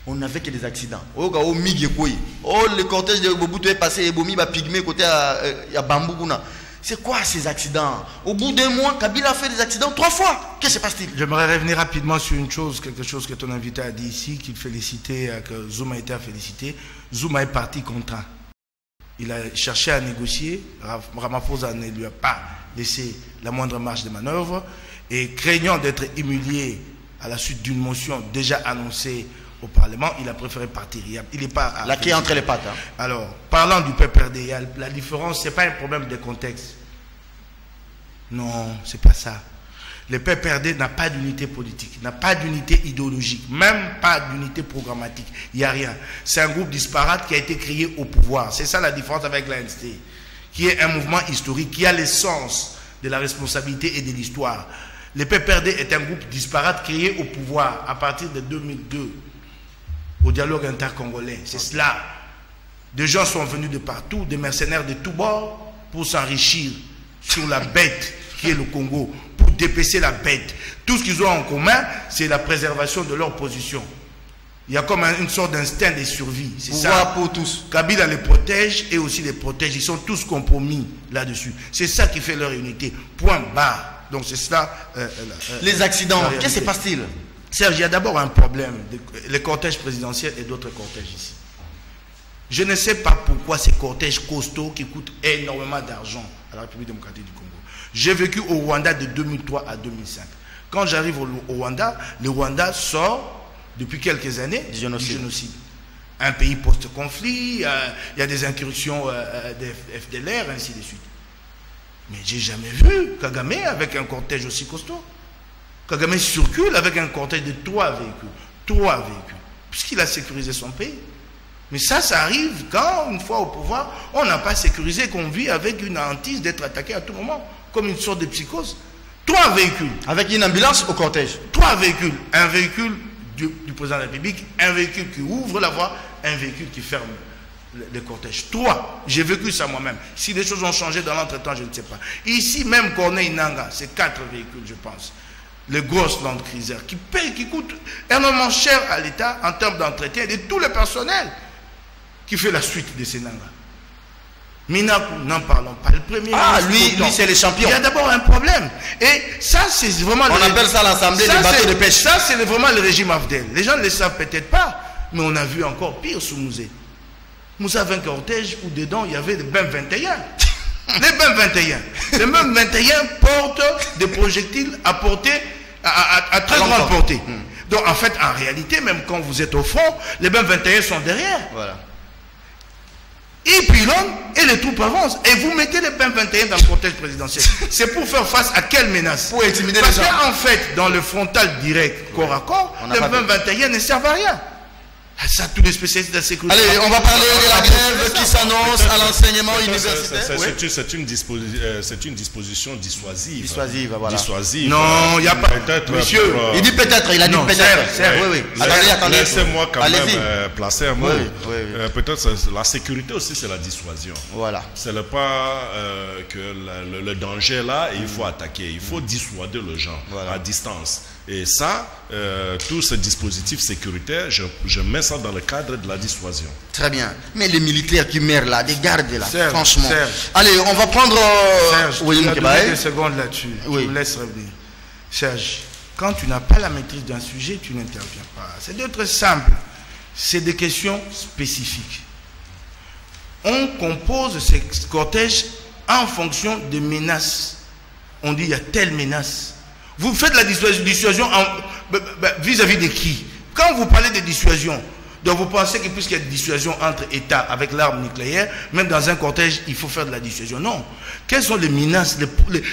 Speaker 1: on n'avait que des accidents. Le cortège de Mobutu est passé, et Bomi va pygmer côté à Bambouguna. C'est quoi ces accidents? Au bout d'un mois, Kabila a fait des accidents 3 fois. Qu'est-ce qui se passe-t-il?
Speaker 3: J'aimerais revenir rapidement sur une chose, quelque chose que ton invité a dit ici, qu'il félicitait, que Zuma était à féliciter. Zuma est parti content. Il a cherché à négocier. Ramaphosa ne lui a pas laissé la moindre marge de manœuvre. Et craignant d'être humilié à la suite d'une motion déjà annoncée au Parlement, il a préféré partir. Il n'est pas...
Speaker 1: La clé entre les pattes. Hein.
Speaker 3: Alors, parlant du PPRD, la différence, ce n'est pas un problème de contexte. Non, ce n'est pas ça. Le PPRD n'a pas d'unité politique, n'a pas d'unité idéologique, même pas d'unité programmatique. Il n'y a rien. C'est un groupe disparate qui a été créé au pouvoir. C'est ça la différence avec l'ANST, qui est un mouvement historique, qui a l'essence de la responsabilité et de l'histoire. Le PPRD est un groupe disparate créé au pouvoir à partir de 2002, au dialogue intercongolais. C'est cela. Des gens sont venus de partout, des mercenaires de tous bords, pour s'enrichir sur la bête qui est le Congo, pour dépecer la bête. Tout ce qu'ils ont en commun, c'est la préservation de leur position. Il y a comme une sorte d'instinct de survie. C'est ça.
Speaker 1: Pour tous.
Speaker 3: Kabila les protège et aussi les protège. Ils sont tous compromis là-dessus. C'est ça qui fait leur unité. Point barre. Donc c'est cela.
Speaker 1: Les accidents, qu'est-ce qui se passe-t-il?
Speaker 3: Serge, il y a d'abord un problème. Les cortèges présidentiels et d'autres cortèges ici. Je ne sais pas pourquoi ces cortèges costauds qui coûtent énormément d'argent à la République démocratique du Congo. J'ai vécu au Rwanda de 2003 à 2005. Quand j'arrive au Rwanda, le Rwanda sort depuis quelques années du génocide. Un pays post-conflit, il y a des incursions des FDLR, ainsi de suite. Mais j'ai jamais vu Kagame avec un cortège aussi costaud. Kagame circule avec un cortège de 3 véhicules, puisqu'il a sécurisé son pays. Mais ça arrive quand, une fois au pouvoir, on n'a pas sécurisé, qu'on vit avec une hantise d'être attaqué à tout moment, comme une sorte de psychose. 3 véhicules.
Speaker 1: Avec une ambulance au cortège.
Speaker 3: 3 véhicules. Un véhicule du président de la République, un véhicule qui ouvre la voie, un véhicule qui ferme le cortège. 3. J'ai vécu ça moi-même. Si les choses ont changé dans l'entretemps, je ne sais pas. Ici, même Corneille Nanga, c'est 4 véhicules, je pense. Les grosses Land Cruiser qui coûtent énormément cher à l'État en termes d'entretien et de tout le personnel qui fait la suite de ces Nanga. Minakou, n'en parlons pas. Le premier
Speaker 1: lui c'est le champion.
Speaker 3: Il y a d'abord un problème. Et ça, c'est vraiment...
Speaker 1: On appelle ça l'Assemblée des bateaux de pêche.
Speaker 3: Ça, c'est vraiment le régime Afdel. Les gens ne le savent peut-être pas, mais on a vu encore pire sous Mouzé. Mouzé avait un cortège où dedans, il y avait des BEM 21. Les BEM 21. Les BEM 21 portent des projectiles à portée, à très grande portée. Donc, en fait, en réalité, même quand vous êtes au front, les BEM 21 sont derrière.
Speaker 1: Voilà.
Speaker 3: Ils pilonnent et les troupes avancent. Et vous mettez les BEM 21 dans le cortège présidentiel. C'est pour faire face à quelle menace?
Speaker 1: Pour intimider les gens.
Speaker 3: Parce qu'en fait, dans le frontal direct, corps à corps, les BEM 21 ne servent à rien. Ça, tous les spécialistes de la sécurité.
Speaker 1: Allez, on va parler de la grève qui s'annonce à l'enseignement universitaire.
Speaker 2: C'est une disposition dissuasive.
Speaker 1: Voilà.
Speaker 2: Dissuasive.
Speaker 3: Non, il n'y a pas. Monsieur,
Speaker 1: il dit peut-être, il a dit peut-être.
Speaker 2: Oui.
Speaker 1: Attendez.
Speaker 2: Laissez-moi quand même placer un mot. Peut-être la sécurité aussi, c'est la dissuasion.
Speaker 1: Voilà.
Speaker 2: Ce n'est pas que le danger est là et il faut attaquer. Il faut dissuader les gens à distance. Et ça, tout ce dispositif sécuritaire, je mets ça dans le cadre de la dissuasion.
Speaker 1: Très bien. Mais les militaires qui meurent là, des gardes là,
Speaker 3: Serge,
Speaker 1: franchement.
Speaker 3: Serge.
Speaker 1: Allez, on va prendre...
Speaker 3: Serge, tu as donné 2 secondes là-dessus. Oui. Je me laisse revenir. Serge, quand tu n'as pas la maîtrise d'un sujet, tu n'interviens pas. C'est d'être simple. C'est des questions spécifiques. On compose ces cortèges en fonction des menaces. On dit il y a telle menace. Vous faites la dissuasion vis-à-vis de qui? Quand vous parlez de dissuasion, donc vous pensez que puisqu'il y a des dissuasions entre États avec l'arme nucléaire, même dans un cortège, il faut faire de la dissuasion. Non. Quelles sont les menaces,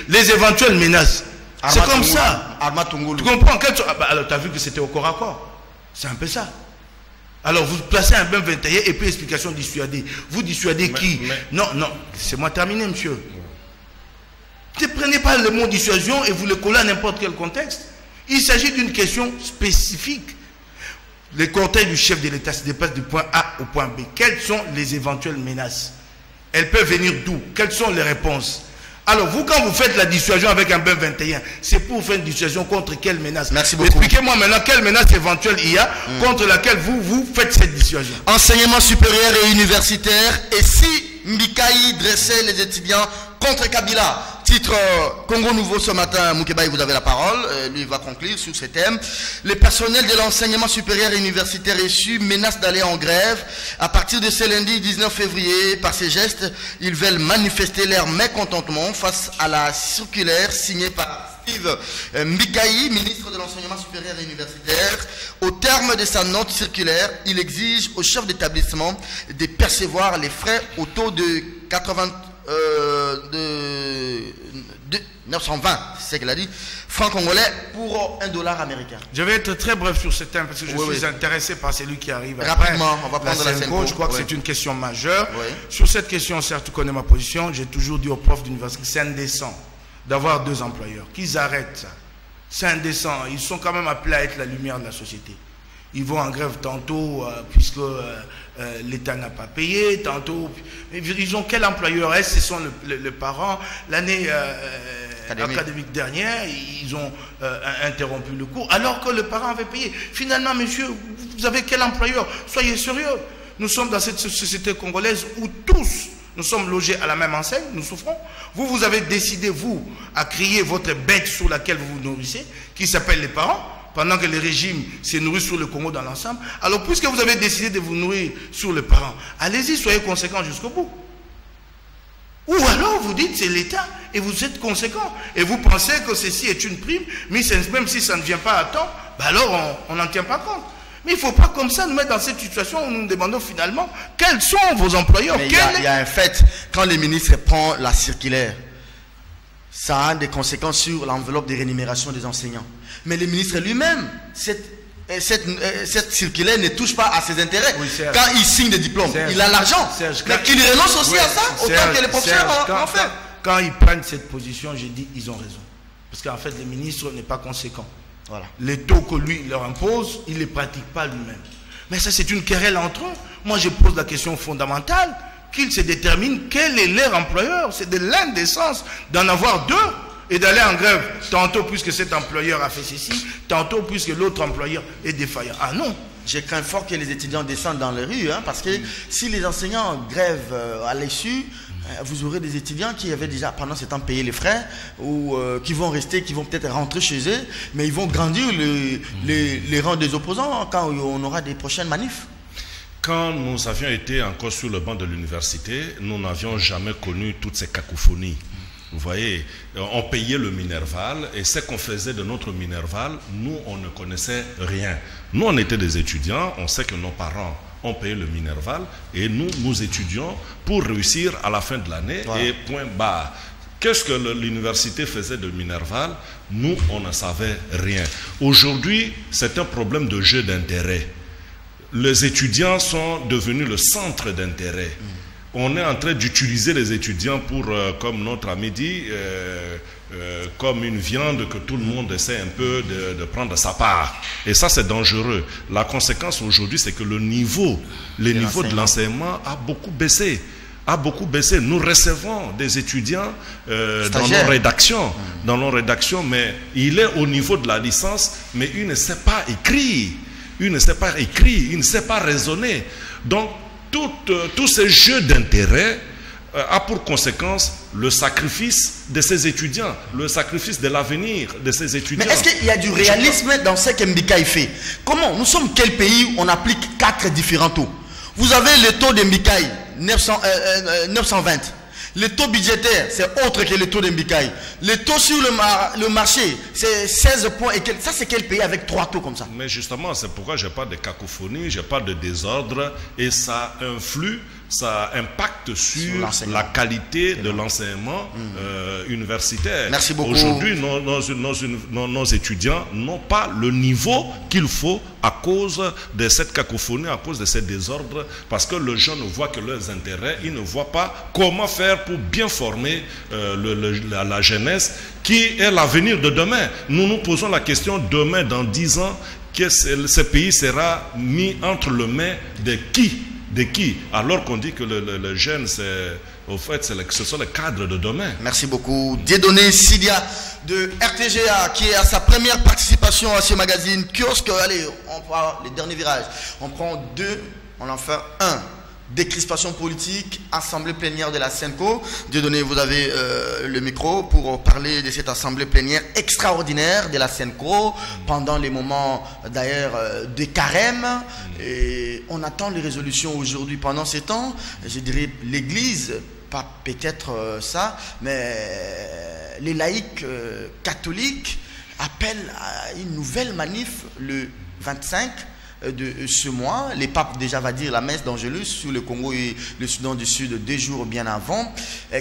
Speaker 3: les éventuelles menaces? C'est comme ça. Tu comprends? Alors tu as vu que c'était au corps à corps. C'est un peu ça. Alors vous placez un BEM 21 et puis explication dissuadée. Vous dissuadez qui? Non, c'est-moi terminer, monsieur. Ne prenez pas le mot dissuasion et vous le collez à n'importe quel contexte. Il s'agit d'une question spécifique. Les cortèges du chef de l'État se déplacent du point A au point B. Quelles sont les éventuelles menaces? Elles peuvent venir d'où? Quelles sont les réponses? Alors vous, quand vous faites la dissuasion avec un BEM 21, c'est pour faire une dissuasion contre quelle menace?
Speaker 1: Merci beaucoup.
Speaker 3: Expliquez-moi maintenant quelle menace éventuelle il y a contre laquelle vous faites cette dissuasion.
Speaker 1: Enseignement supérieur et universitaire. Et si Mbikaï dressait les étudiants contre Kabila? Titre Congo Nouveau ce matin. Moukebaï, vous avez la parole. Lui va conclure sur ce thème. Les personnels de l'enseignement supérieur et universitaire reçus menacent d'aller en grève. À partir de ce lundi 19 février, par ces gestes, ils veulent manifester leur mécontentement face à la circulaire signée par Yves Mbikaï, ministre de l'Enseignement supérieur et universitaire, au terme de sa note circulaire, il exige au chef d'établissement de percevoir les frais au taux de 920, c'est ce qu'elle a dit, francs congolais pour $1 américain.
Speaker 3: Je vais être très bref sur ce thème parce que je suis intéressé par celui qui arrive.
Speaker 1: Rapidement, on va prendre la
Speaker 3: SENCO. Je crois que c'est une question majeure. Sur cette question, certes, tu connais ma position. J'ai toujours dit aux profs d'université que c'est indécent d'avoir 2 employeurs. Qu'ils arrêtent ça. C'est indécent. Ils sont quand même appelés à être la lumière de la société. Ils vont en grève tantôt puisque l'État n'a pas payé, tantôt... Ils ont quel employeur? Ce sont les parents. L'année académique dernière, ils ont interrompu le cours alors que le parent avait payé. Finalement, monsieur, vous avez quel employeur? Soyez sérieux. Nous sommes dans cette société congolaise où tous nous sommes logés à la même enseigne, nous souffrons. Vous avez décidé, vous, à crier votre bête sur laquelle vous vous nourrissez, qui s'appelle les parents, pendant que les régimes se nourrissent sur le Congo dans l'ensemble. Alors, puisque vous avez décidé de vous nourrir sur les parents, allez-y, soyez conséquents jusqu'au bout. Ou alors, vous dites, c'est l'État, et vous êtes conséquents. Et vous pensez que ceci est une prime, mais même si ça ne vient pas à temps, ben alors on n'en tient pas compte. Mais il ne faut pas comme ça nous mettre dans cette situation où nous nous demandons finalement quels sont vos employeurs.
Speaker 1: Il y a un fait, quand le ministre prend la circulaire, ça a des conséquences sur l'enveloppe de rémunération des enseignants. Mais le ministre lui-même, cette circulaire ne touche pas à ses intérêts. Oui, quand il signe des diplômes, il a l'argent. Mais qu'il renonce aussi à ça, autant que les professeurs en fait.
Speaker 3: Quand ils prennent cette position, j'ai dit, ils ont raison. Parce qu'en fait, le ministre n'est pas conséquent. Voilà. Les taux que lui leur impose, il ne les pratique pas lui-même. Mais ça, c'est une querelle entre eux. Moi, je pose la question fondamentale, qu'ils se déterminent quel est leur employeur. C'est de l'indécence d'en avoir 2 et d'aller en grève, tantôt puisque cet employeur a fait ceci, tantôt puisque l'autre employeur est défaillant. Ah non!
Speaker 1: Je crains fort que les étudiants descendent dans les rues, parce que si les enseignants grèvent à l'issue, vous aurez des étudiants qui avaient déjà pendant ce temps payé les frais ou qui vont rester, qui vont peut-être rentrer chez eux, mais ils vont grandir les rangs des opposants quand on aura des prochaines manifs.
Speaker 2: Quand nous avions été encore sur le banc de l'université, nous n'avions jamais connu toutes ces cacophonies. Vous voyez, on payait le Minerval et ce qu'on faisait de notre Minerval, nous, on ne connaissait rien. Nous, on était des étudiants, on sait que nos parents ont payé le Minerval et nous étudions pour réussir à la fin de l'année et point barre. Qu'est-ce que l'université faisait de Minerval? Nous, on ne savait rien. Aujourd'hui, c'est un problème de jeu d'intérêt. Les étudiants sont devenus le centre d'intérêt. On est en train d'utiliser les étudiants pour, comme notre ami dit, comme une viande que tout le monde essaie un peu de prendre sa part. Et ça, c'est dangereux. La conséquence aujourd'hui, c'est que le niveau de l'enseignement a beaucoup baissé. Nous recevons des étudiants dans nos rédactions, mais il est au niveau de la licence, mais il ne sait pas écrire, il ne sait pas raisonner. Donc, tous ces jeux d'intérêt a pour conséquence le sacrifice de ces étudiants, le sacrifice de l'avenir de ces étudiants.
Speaker 1: Mais est-ce qu'il y a du réalisme dans ce qu'Mbikaï fait? Comment? Nous sommes quel pays où on applique 4 différents taux? Vous avez le taux d'Mbikaï, 920. Le taux budgétaire, c'est autre que le taux d'Mbikaï. Le taux sur le marché, c'est 16 points. Et ça, c'est quel pays avec 3 taux comme ça?
Speaker 2: Mais justement, c'est pourquoi je parle de cacophonie, je parle de désordre, et ça influe, ça impacte sur la qualité de l'enseignement universitaire.
Speaker 1: Merci beaucoup.
Speaker 2: Aujourd'hui, nos étudiants n'ont pas le niveau qu'il faut à cause de cette cacophonie, à cause de ces désordres, parce que les gens ne voient que leurs intérêts, ils ne voient pas comment faire pour bien former la jeunesse qui est l'avenir de demain. Nous nous posons la question, demain, dans 10 ans, que ce pays sera mis entre les mains de qui? Alors qu'on dit que le jeune, au fait, ce sont les cadres de demain.
Speaker 1: Merci beaucoup. Dieudonné Sidia de RTGA qui est à sa première participation à ce magazine Kiosque. Allez, on prend les derniers virages. On prend 2, on en fait 1. Décrispation politique, assemblée plénière de la SENCO. Dieudonné, vous avez le micro pour parler de cette assemblée plénière extraordinaire de la SENCO pendant les moments d'ailleurs de carême. Et on attend les résolutions aujourd'hui. Pendant ces temps, je dirais l'église, pas peut-être ça, mais les laïcs catholiques appellent à une nouvelle manif le 25 de ce mois. Les papes déjà va dire la messe d'Angélus sur le Congo et le Soudan du Sud 2 jours bien avant.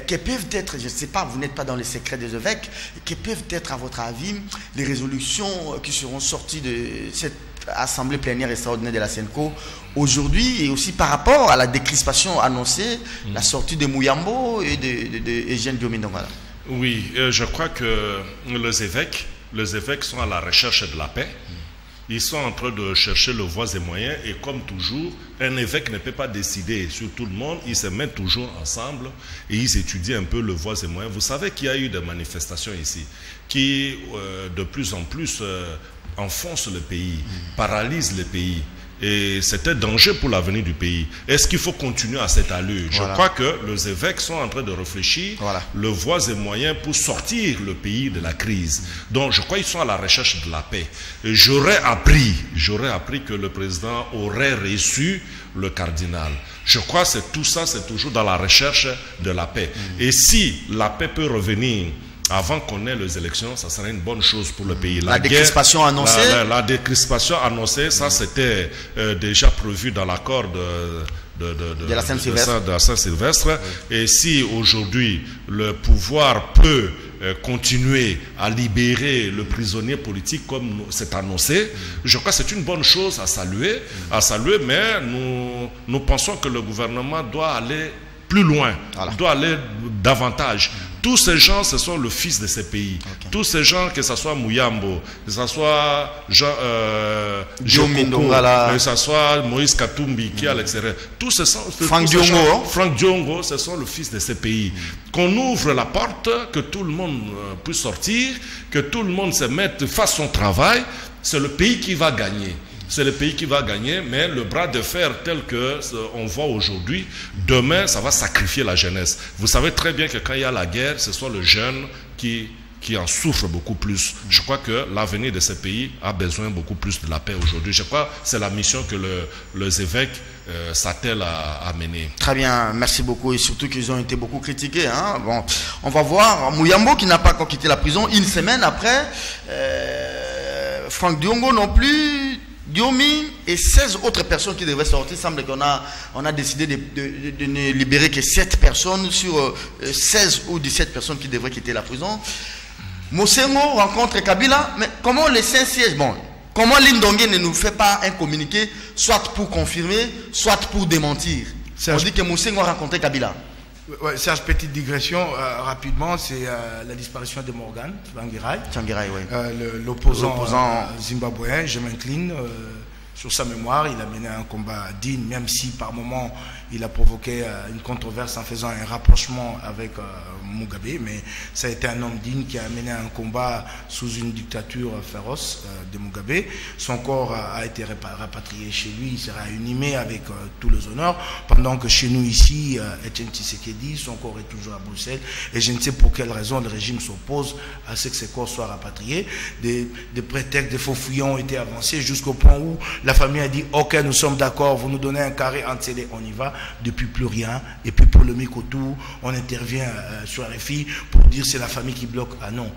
Speaker 1: Quelles peuvent être, je ne sais pas, vous n'êtes pas dans les secrets des évêques, quelles peuvent être à votre avis les résolutions qui seront sorties de cette assemblée plénière extraordinaire de la SENCO aujourd'hui, et aussi par rapport à la décrispation annoncée, la sortie de Mouyambo et de Eugène Diomindongala?
Speaker 2: Oui, je crois que les évêques sont à la recherche de la paix. Ils sont en train de chercher le voies et moyens, et comme toujours, un évêque ne peut pas décider sur tout le monde. Ils se mettent toujours ensemble et ils étudient un peu le voies et moyens. Vous savez qu'il y a eu des manifestations ici qui, de plus en plus, enfoncent le pays, paralysent le pays. Et c'est un danger pour l'avenir du pays. Est-ce qu'il faut continuer à cette allure? Je crois que les évêques sont en train de réfléchir le voies et moyens pour sortir le pays de la crise. Donc je crois qu'ils sont à la recherche de la paix. J'aurais appris que le président aurait reçu le cardinal. Je crois que tout ça, c'est toujours dans la recherche de la paix. Et si la paix peut revenir avant qu'on ait les élections, ça serait une bonne chose pour le pays.
Speaker 1: La décrispation annoncée,
Speaker 2: la décrispation annoncée, ça c'était déjà prévu dans l'accord de la Saint-Sylvestre. Et si aujourd'hui le pouvoir peut continuer à libérer le prisonnier politique comme c'est annoncé, je crois que c'est une bonne chose à saluer, mais nous pensons que le gouvernement doit aller plus loin, doit aller davantage. Tous ces gens, ce sont le fils de ces pays. Tous ces gens, que ce soit Mouyambo, que ce soit que ce soit Moïse Katumbi qui est à l'extérieur, tous ces gens, Franck Diongo, ce sont le fils de ces pays. Qu'on ouvre la porte, que tout le monde puisse sortir, que tout le monde se mette, fasse son travail, c'est le pays qui va gagner. C'est le pays qui va gagner, mais le bras de fer tel qu'on voit aujourd'hui, demain, ça va sacrifier la jeunesse. Vous savez très bien que quand il y a la guerre, ce sont les jeunes qui en souffrent beaucoup plus. Je crois que l'avenir de ce pays a besoin beaucoup plus de la paix aujourd'hui. Je crois que c'est la mission que les évêques s'attellent à mener.
Speaker 1: Très bien, merci beaucoup, et surtout qu'ils ont été beaucoup critiqués. Hein. Bon, on va voir Mouyambo qui n'a pas encore quitté la prison une semaine après. Franck Diongo non plus. Diomi et 16 autres personnes qui devraient sortir. Il semble qu'on a décidé de ne libérer que 7 personnes sur 16 ou 17 personnes qui devraient quitter la prison. Mosengo rencontre Kabila, mais comment les Saint-Sièges, comment Lindongue ne nous fait pas un communiqué, soit pour confirmer, soit pour démentir? On dit que Mosengo a rencontré Kabila.
Speaker 3: Ouais, Serge, petite digression, rapidement, c'est la disparition de Morgan Tsvangirai, l'opposant zimbabwéen. Je m'incline sur sa mémoire. Il a mené un combat digne, même si par moment il a provoqué une controverse en faisant un rapprochement avec Mugabe, mais ça a été un homme digne qui a mené un combat sous une dictature féroce de Mugabe. Son corps a été rapatrié chez lui, il sera inhumé avec tous les honneurs, pendant que chez nous ici, Etienne Tshisekedi, son corps est toujours à Bruxelles, et je ne sais pour quelle raison le régime s'oppose à ce que ces corps soient rapatriés. Des prétextes, des faux fouillons ont été avancés jusqu'au point où la famille a dit ok, nous sommes d'accord, vous nous donnez un carré en télé, on y va. Depuis plus rien, et puis polémique autour, on intervient sur RFI pour dire c'est la famille qui bloque. Ah non,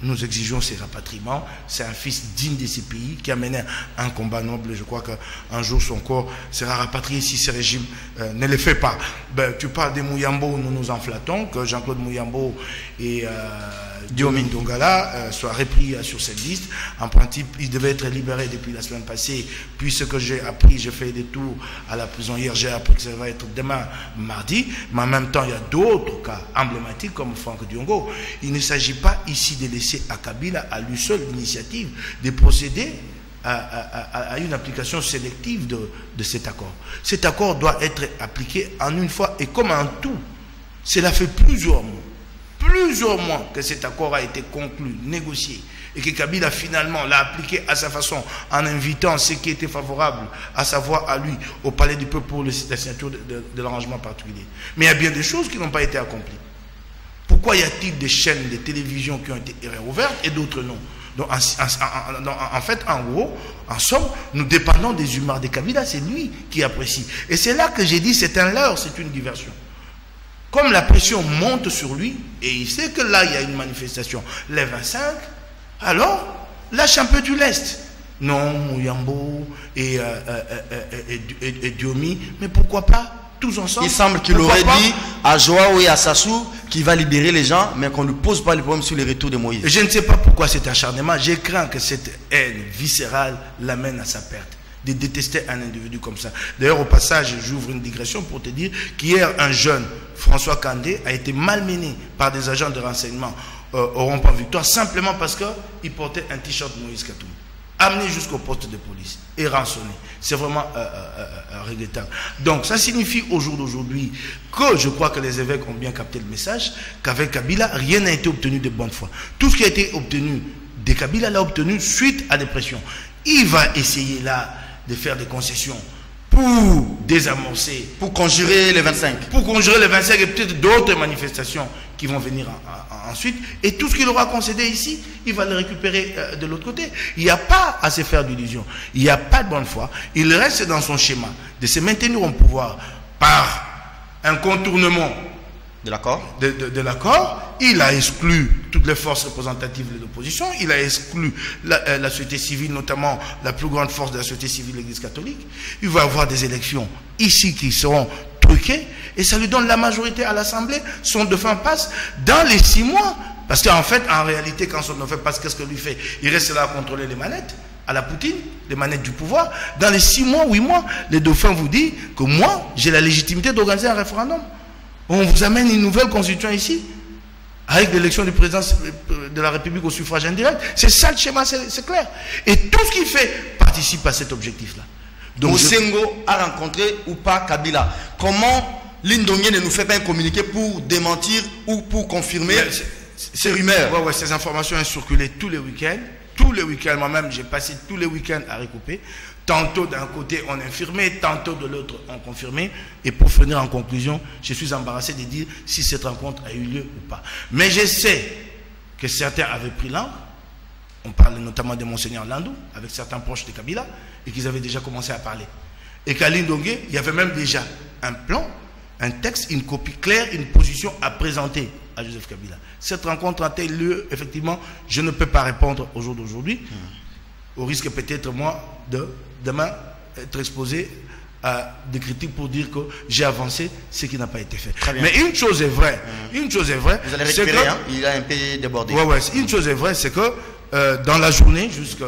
Speaker 3: nous exigeons ces rapatriements. C'est un fils digne de ces pays qui a mené un combat noble. Je crois qu'un jour son corps sera rapatrié si ce régime ne le fait pas. Tu parles de Mouyambo, nous nous enflattons que Jean-Claude Mouyambo et Diomindongala soient repris sur cette liste. En principe, ils devaient être libérés depuis la semaine passée. Puis ce que j'ai appris, j'ai fait des tours à la prison hier, j'ai appris que ça va être demain, mardi. Mais en même temps, il y a d'autres cas emblématiques comme Franck Diongo. Il ne s'agit pas ici de laisser à Kabila, à lui seul, l'initiative de procéder à une application sélective de cet accord. Cet accord doit être appliqué en une fois et comme un tout. Cela fait plusieurs mois que cet accord a été conclu, négocié, et que Kabila finalement l'a appliqué à sa façon en invitant ceux qui étaient favorables, à savoir à lui, au Palais du Peuple pour la signature de l'arrangement particulier. Mais il y a bien des choses qui n'ont pas été accomplies. Pourquoi y a-t-il des chaînes de télévision qui ont été réouvertes et d'autres non? Donc, en fait, en gros, en somme, nous dépendons des humeurs de Kabila, c'est lui qui apprécie. Et c'est là que j'ai dit, c'est un leurre, c'est une diversion. comme la pression monte sur lui, et il sait que là, il y a une manifestation les 25, alors lâche un peu du lest. Non, Mouyambo et Diomi, mais pourquoi pas tous ensemble?
Speaker 1: Il semble qu'il aurait dit à Joao et à Sassou qu'il va libérer les gens, mais qu'on ne pose pas les problèmes sur les retours de Moïse.
Speaker 3: Je ne sais pas pourquoi cet acharnement. Je crains que cette haine viscérale l'amène à sa perte. De détester un individu comme ça. D'ailleurs, au passage, j'ouvre une digression pour te dire qu'hier, un jeune, François Kandé, a été malmené par des agents de renseignement au rond-point Victoire, simplement parce qu'il portait un t-shirt Moïse Katumbi, amené jusqu'au poste de police et rançonné. C'est vraiment regrettable. Donc, ça signifie au jour d'aujourd'hui que je crois que les évêques ont bien capté le message, qu'avec Kabila, rien n'a été obtenu de bonne foi. Tout ce qui a été obtenu de Kabila l'a obtenu suite à des pressions. Il va essayer là de faire des concessions pour désamorcer,
Speaker 1: pour conjurer les 25.
Speaker 3: Pour conjurer les 25 et peut-être d'autres manifestations qui vont venir ensuite. Et tout ce qu'il aura concédé ici, il va le récupérer de l'autre côté. Il n'y a pas à se faire d'illusions. Il n'y a pas de bonne foi. Il reste dans son schéma de se maintenir au pouvoir par un contournement
Speaker 1: de l'accord.
Speaker 3: De l'accord. Il a exclu toutes les forces représentatives de l'opposition. Il a exclu la société civile, notamment la plus grande force de la société civile, l'Église catholique. Il va y avoir des élections ici qui seront truquées et ça lui donne la majorité à l'Assemblée. Son dauphin passe dans les 6 mois. Parce qu'en fait, en réalité, quand son dauphin passe, qu'est-ce que lui fait? Il reste là à contrôler les manettes, à la Poutine, les manettes du pouvoir. Dans les 6 mois, 8 mois, le dauphin vous dit que moi, j'ai la légitimité d'organiser un référendum. On vous amène une nouvelle constitution ici, avec l'élection du président de la République au suffrage indirect. C'est ça le schéma, c'est clair. Et tout ce qu'il fait participe à cet objectif-là.
Speaker 1: Donc Mosengo a rencontré ou pas Kabila. Comment Lindongé ne nous fait pas un communiqué pour démentir ou pour confirmer ces rumeurs?
Speaker 3: Ouais, ces informations ont circulé tous les week-ends. Tous les week-ends, moi-même, j'ai passé tous les week-ends à recouper. Tantôt d'un côté on infirmait, tantôt de l'autre on confirmait. Et pour finir en conclusion, je suis embarrassé de dire si cette rencontre a eu lieu ou pas. Mais je sais que certains avaient pris langue. On parle notamment de Monseigneur Landou, avec certains proches de Kabila, et qu'ils avaient déjà commencé à parler. Et qu'à Lindongé, il y avait même déjà un plan, un texte, une copie claire, une position à présenter à Joseph Kabila. Cette rencontre a-t-elle lieu? Effectivement, je ne peux pas répondre au jour d'aujourd'hui, au risque peut-être moi de demain être exposé à des critiques pour dire que j'ai avancé ce qui n'a pas été fait. Mais une chose est vraie, une chose est vraie,
Speaker 1: vous allez récupérer, hein? Il a un peu débordé.
Speaker 3: Une chose est vraie, c'est que dans la journée, jusqu'à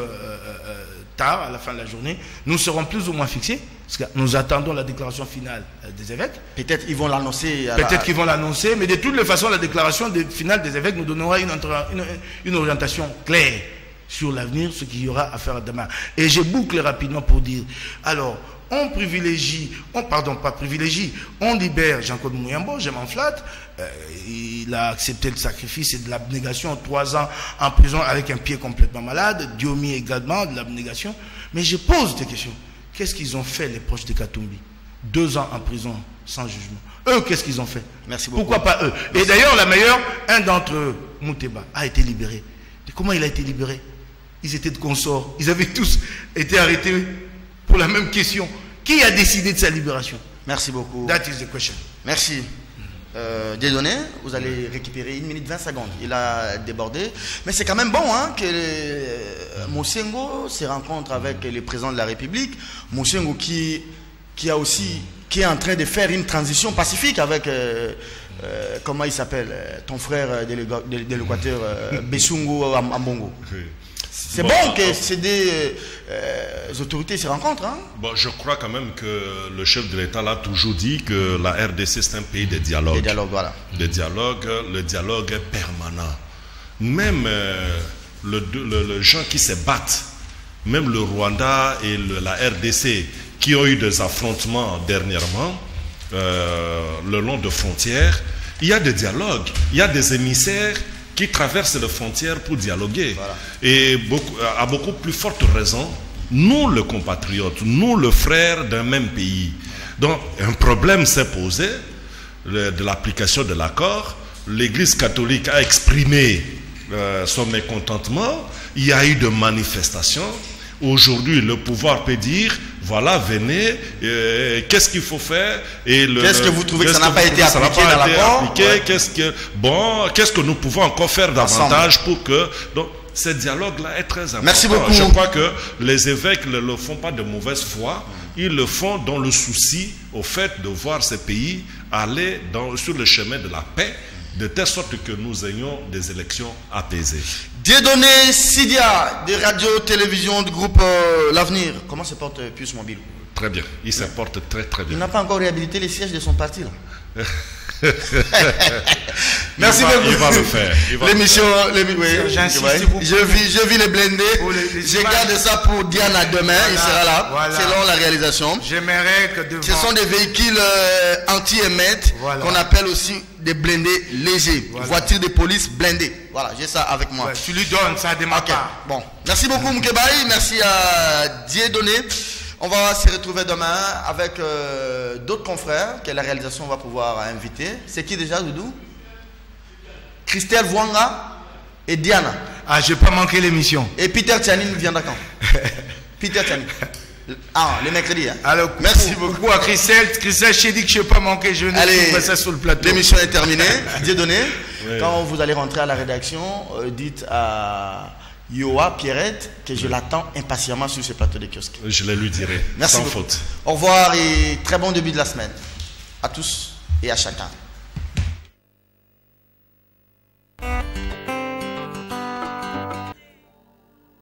Speaker 3: tard, à la fin de la journée, nous serons plus ou moins fixés, parce que nous attendons la déclaration finale des évêques.
Speaker 1: Peut-être qu'ils vont l'annoncer.
Speaker 3: Peut-être qu'ils vont l'annoncer, mais de toutes les façons, la déclaration finale des évêques nous donnera une orientation claire sur l'avenir, ce qu'il y aura à faire demain. Et je boucle rapidement pour dire, alors, on privilégie, on libère Jean-Claude Mouyambo, je m'en flatte, il a accepté le sacrifice et de l'abnégation, 3 ans en prison avec un pied complètement malade, Diomi également, de l'abnégation. Mais je pose des questions. Qu'est-ce qu'ils ont fait les proches de Katumbi? 2 ans en prison sans jugement. Eux, qu'est-ce qu'ils ont fait?
Speaker 1: Merci beaucoup.
Speaker 3: Pourquoi pas eux? Et d'ailleurs, la meilleure, un d'entre eux, Mouteba, a été libéré. Et comment il a été libéré? Ils étaient de consorts. Ils avaient tous été arrêtés pour la même question. Qui a décidé de sa libération?
Speaker 1: Merci beaucoup.
Speaker 3: That is the question.
Speaker 1: Merci. Dieudonné, vous allez récupérer 1 minute 20 secondes. Il a débordé. Mais c'est quand même bon hein, que Mosengo se rencontre avec le président de la République. Mosengo qui est en train de faire une transition pacifique avec, comment il s'appelle, ton frère de l'Équateur, Bessungo Ambongo. C'est bon que ces deux autorités se rencontrent. Hein?
Speaker 2: Bon, je crois quand même que le chef de l'État l'a toujours dit que la RDC c'est un pays de dialogue.
Speaker 1: De dialogue, voilà.
Speaker 2: De dialogue, le dialogue est permanent. Même les gens qui se battent, même le Rwanda et la RDC qui ont eu des affrontements dernièrement le long de frontières, il y a des dialogues, il y a des émissaires qui traversent les frontières pour dialoguer. Voilà. Et à beaucoup plus forte raison, nous les compatriotes, nous les frères d'un même pays. Donc un problème s'est posé de l'application de l'accord. L'Église catholique a exprimé son mécontentement. Il y a eu des manifestations. Aujourd'hui, le pouvoir peut dire, voilà, venez, qu'est-ce qu'il faut faire?
Speaker 1: Qu'est-ce que vous trouvez que ça n'a pas été appliqué dans l'accord?
Speaker 2: Qu'est-ce que nous pouvons encore faire davantage pour que... Donc, ce dialogue-là est très important.
Speaker 1: Merci beaucoup.
Speaker 2: Je crois que les évêques ne le font pas de mauvaise foi. Ils le font dans le souci au fait de voir ces pays aller sur le chemin de la paix, de telle sorte que nous ayons des élections apaisées.
Speaker 1: Dieudonné Sidia, de radio-télévision du groupe L'Avenir. Comment se porte Pius Mobile?
Speaker 2: Très bien. Il se porte très très bien.
Speaker 1: Il n'a pas encore réhabilité les sièges de son parti, là. Merci beaucoup.
Speaker 2: Il va le faire.
Speaker 1: L'émission,
Speaker 3: j'insiste.
Speaker 1: Je vis les blindés. Je garde ça pour Diana demain. Il sera là, selon la réalisation.
Speaker 3: J'aimerais que devant...
Speaker 1: Ce sont des véhicules anti-émettes qu'on appelle aussi des blindés légers. Voitures de police blindées. Voilà, j'ai ça avec moi.
Speaker 3: Tu lui donnes ça de ma part.
Speaker 1: Bon, merci beaucoup Moukébaï. Merci à Dieudonné. On va se retrouver demain avec d'autres confrères que la réalisation va pouvoir inviter. C'est qui déjà, Doudou? Christelle Vouanga et Diana.
Speaker 3: Ah, je n'ai pas manqué l'émission.
Speaker 1: Et Peter Tchanin viendra quand? Peter Tchanin. Ah, le mercredi. Hein.
Speaker 3: Alors, merci beaucoup à Christelle. Christelle, je t'ai dit que je n'ai pas manqué. Je n'ai ça sur le plateau.
Speaker 1: L'émission est terminée. Dieudonné. Oui. Quand vous allez rentrer à la rédaction, dites à Yoa Pierrette que je l'attends impatiemment sur ce plateau de kiosque.
Speaker 2: Je le lui dirai.
Speaker 1: Merci
Speaker 2: sans
Speaker 1: beaucoup.
Speaker 2: Faute.
Speaker 1: Au revoir et très bon début de la semaine à tous et à chacun.